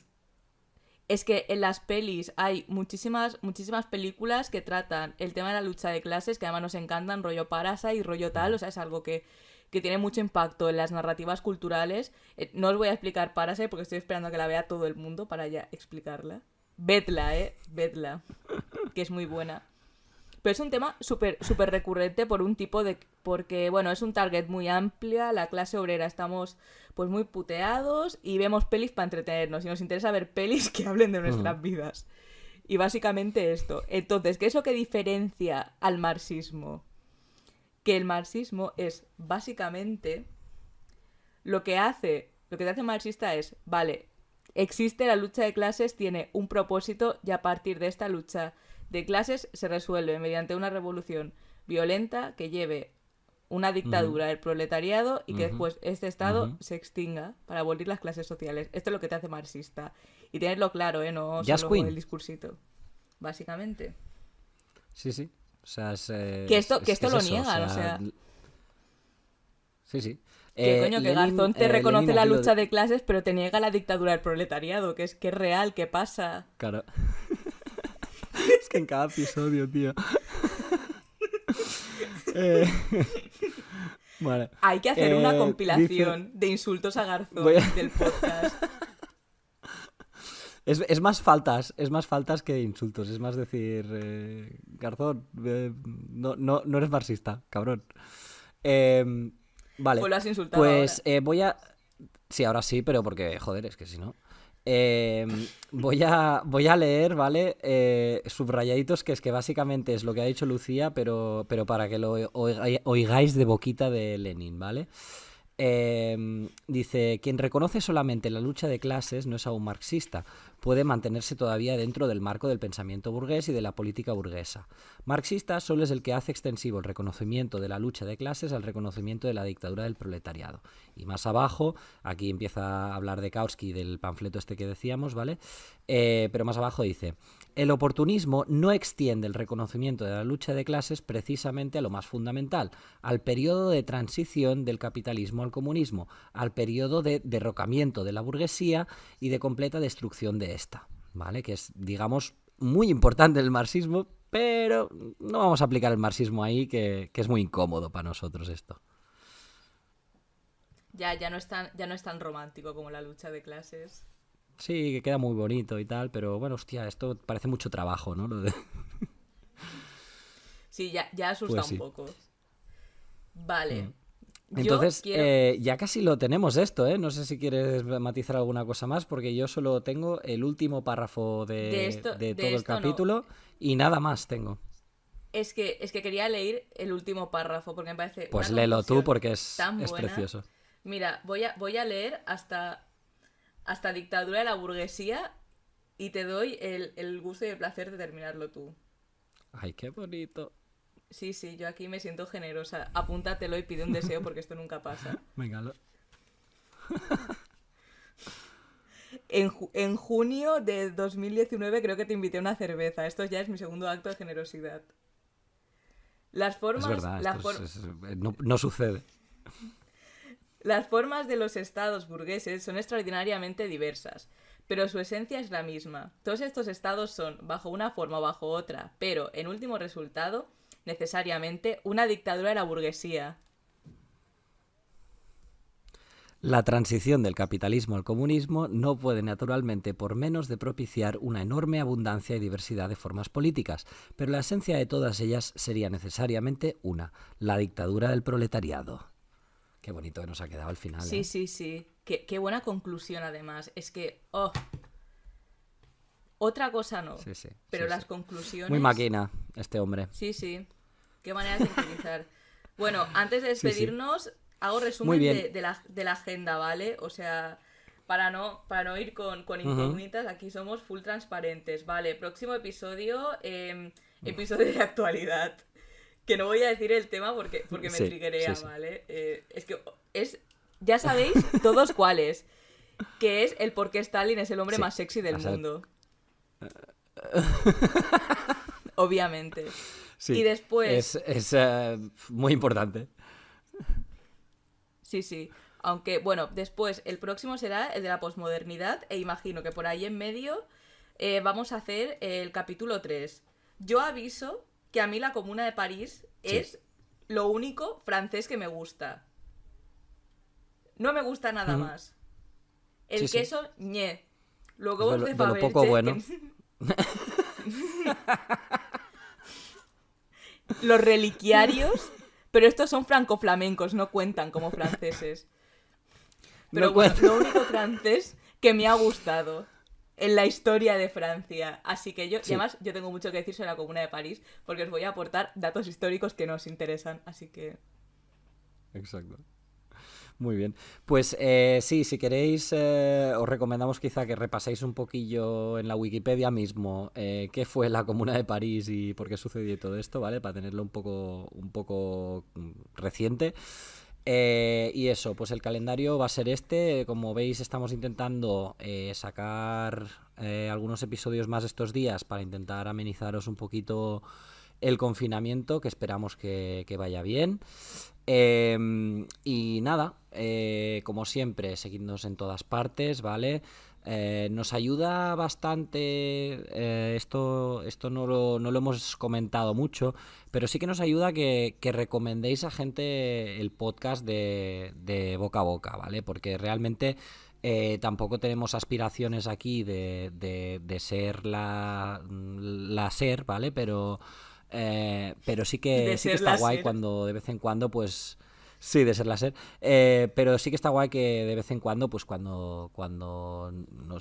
Es que en las pelis hay muchísimas películas que tratan el tema de la lucha de clases, que además nos encantan, rollo Parasite y rollo tal, o sea, es algo que tiene mucho impacto en las narrativas culturales. No os voy a explicar Parasite porque estoy esperando a que la vea todo el mundo para ya explicarla. Vedla, vedla, que es muy buena. Pero es un tema súper recurrente por un tipo de... Porque, bueno, es un target muy amplia, la clase obrera estamos pues muy puteados y vemos pelis para entretenernos y nos interesa ver pelis que hablen de Ujú. nuestras vidas. Y básicamente esto. Entonces, ¿qué es lo que diferencia al marxismo? Que el marxismo es básicamente lo que te hace marxista es, vale, existe la lucha de clases, tiene un propósito y a partir de esta lucha de clases se resuelve mediante una revolución violenta que lleve una Ujú, dictadura del proletariado y que ujú, después este estado ujú. se extinga para abolir las clases sociales. Esto es lo que te hace marxista. Y tenerlo claro, no Jazz solo el Queen. discursito. Básicamente. Sí, sí. O sea, Que esto es lo eso. O niegan, o sea, sea, sí, sí. que coño, que Garzón te reconoce Lenin la aquí lo... lucha de clases, pero te niega la dictadura del proletariado, que es real, que pasa. Claro. Es que en cada episodio, tío. Eh, vale. Hay que hacer una Dice... compilación de insultos a Voy Garzón a- del podcast. es más faltas que insultos. Es más decir, Garzón, no eres marxista, cabrón. Eh, vale, Pues lo has insultado pues ahora. voy a... Sí, ahora sí, pero porque, joder, es que si no... voy a leer, ¿vale? Subrayaditos, que es que básicamente es lo que ha dicho Lucía, pero para que lo oigáis de boquita de Lenin, ¿vale? Dice, quien reconoce solamente la lucha de clases no es aún marxista, puede mantenerse todavía dentro del marco del pensamiento burgués y de la política burguesa. Marxista solo es el que hace extensivo el reconocimiento de la lucha de clases al reconocimiento de la dictadura del proletariado. Y más abajo, aquí empieza a hablar de Kautsky, del panfleto este que decíamos, ¿vale? Pero más abajo dice, el oportunismo no extiende el reconocimiento de la lucha de clases precisamente a lo más fundamental, al periodo de transición del capitalismo al comunismo, al periodo de derrocamiento de la burguesía y de completa destrucción de esta, ¿vale? Que es, digamos, muy importante el marxismo, pero no vamos a aplicar el marxismo ahí, que es muy incómodo para nosotros esto. Ya no es tan romántico como la lucha de clases. Sí, que queda muy bonito y tal, pero bueno, hostia, esto parece mucho trabajo, ¿no? Sí, ya asusta Pues un sí. poco. Vale. Yo Entonces, quiero... ya casi lo tenemos esto, ¿eh? No sé si quieres matizar alguna cosa más, porque yo solo tengo el último párrafo De de, esto, de de todo el esto no. capítulo y nada más tengo. Es que quería leer el último párrafo porque me parece Pues una léelo tú conclusión porque es, tan es buena. precioso. Mira, voy a leer hasta dictadura de la burguesía y te doy el gusto y el placer de terminarlo tú. Ay, qué bonito. Sí, yo aquí me siento generosa. Apúntatelo y pide un deseo porque esto nunca pasa. Venga, En junio de 2019 creo que te invité a una cerveza. Esto ya es mi segundo acto de generosidad. Las formas... es verdad, no sucede. Las formas de los estados burgueses son extraordinariamente diversas, pero su esencia es la misma. Todos estos estados son, bajo una forma o bajo otra, pero, en último resultado, necesariamente, una dictadura de la burguesía. La transición del capitalismo al comunismo no puede naturalmente por menos de propiciar una enorme abundancia y diversidad de formas políticas, pero la esencia de todas ellas sería necesariamente una, la dictadura del proletariado. Qué bonito que nos ha quedado al final. Sí. Qué buena conclusión, además. Es que... ¡oh! Otra cosa no. Sí. Pero las conclusiones... Muy máquina, este hombre. Sí. Qué manera de sintetizar. Bueno, antes de despedirnos... Hago resumen de la agenda, ¿vale? O sea, para no ir con incógnitas, aquí somos full transparentes, ¿vale? Próximo episodio, episodio de actualidad. Que no voy a decir el tema porque me triggerea, ¿vale? Es que ya sabéis todos cuáles. Que es el por qué Stalin es el hombre más sexy del mundo. Obviamente. Sí, y después... Es muy importante. Sí. Aunque, bueno, después el próximo será el de la posmodernidad e imagino que por ahí en medio vamos a hacer el capítulo 3. Yo aviso que a mí la Comuna de París es lo único francés que me gusta. No me gusta nada más. El queso, ñe. Los huevos de Fabergé... De lo poco bueno. Los reliquiarios... Pero estos son franco-flamencos, no cuentan como franceses. Pero bueno, lo único francés que me ha gustado en la historia de Francia. Así que y además yo tengo mucho que decir sobre la Comuna de París, porque os voy a aportar datos históricos que nos interesan, así que... Exacto. Muy bien. Pues si queréis, os recomendamos quizá que repaséis un poquillo en la Wikipedia mismo qué fue la Comuna de París y por qué sucedió todo esto, ¿vale? Para tenerlo un poco reciente. Y eso, pues el calendario va a ser este. Como veis, estamos intentando sacar algunos episodios más estos días para intentar amenizaros un poquito el confinamiento, que esperamos que vaya bien. Y nada, como siempre, seguidnos en todas partes, ¿vale? Nos ayuda bastante, esto no lo hemos comentado mucho, pero sí que nos ayuda que recomendéis a gente el podcast de boca a boca, ¿vale? Porque realmente tampoco tenemos aspiraciones aquí de ser la SER, ¿vale? Pero sí que está guay cuando de vez en cuando, pues... Sí, de ser la SER. Pero sí que está guay que de vez en cuando, pues cuando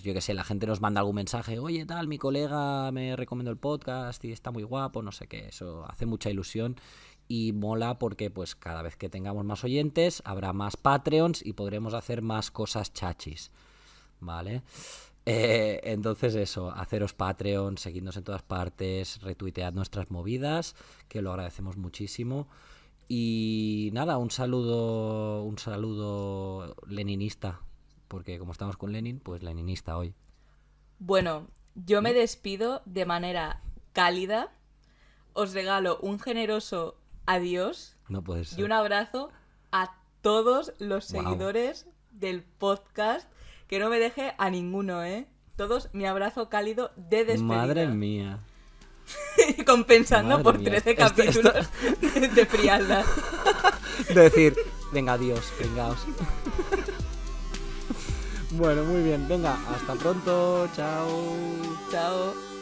yo qué sé, la gente nos manda algún mensaje, oye, tal, mi colega me recomendó el podcast y está muy guapo, no sé qué, eso hace mucha ilusión y mola porque pues cada vez que tengamos más oyentes habrá más Patreons y podremos hacer más cosas chachis, ¿vale? Entonces eso, haceros Patreon, seguidnos en todas partes, retuitead nuestras movidas, que lo agradecemos muchísimo. Y nada, un saludo leninista, porque como estamos con Lenin, pues leninista hoy. Bueno, yo me despido de manera cálida, os regalo un generoso adiós no puede ser. Y un abrazo a todos los seguidores del podcast. Que no me deje a ninguno, ¿eh? Todos mi abrazo cálido de despedida. Madre mía. Compensando por 13 capítulos de frialdad. De decir, venga, adiós, vengaos. Bueno, muy bien. Venga, hasta pronto. Chao. Chao.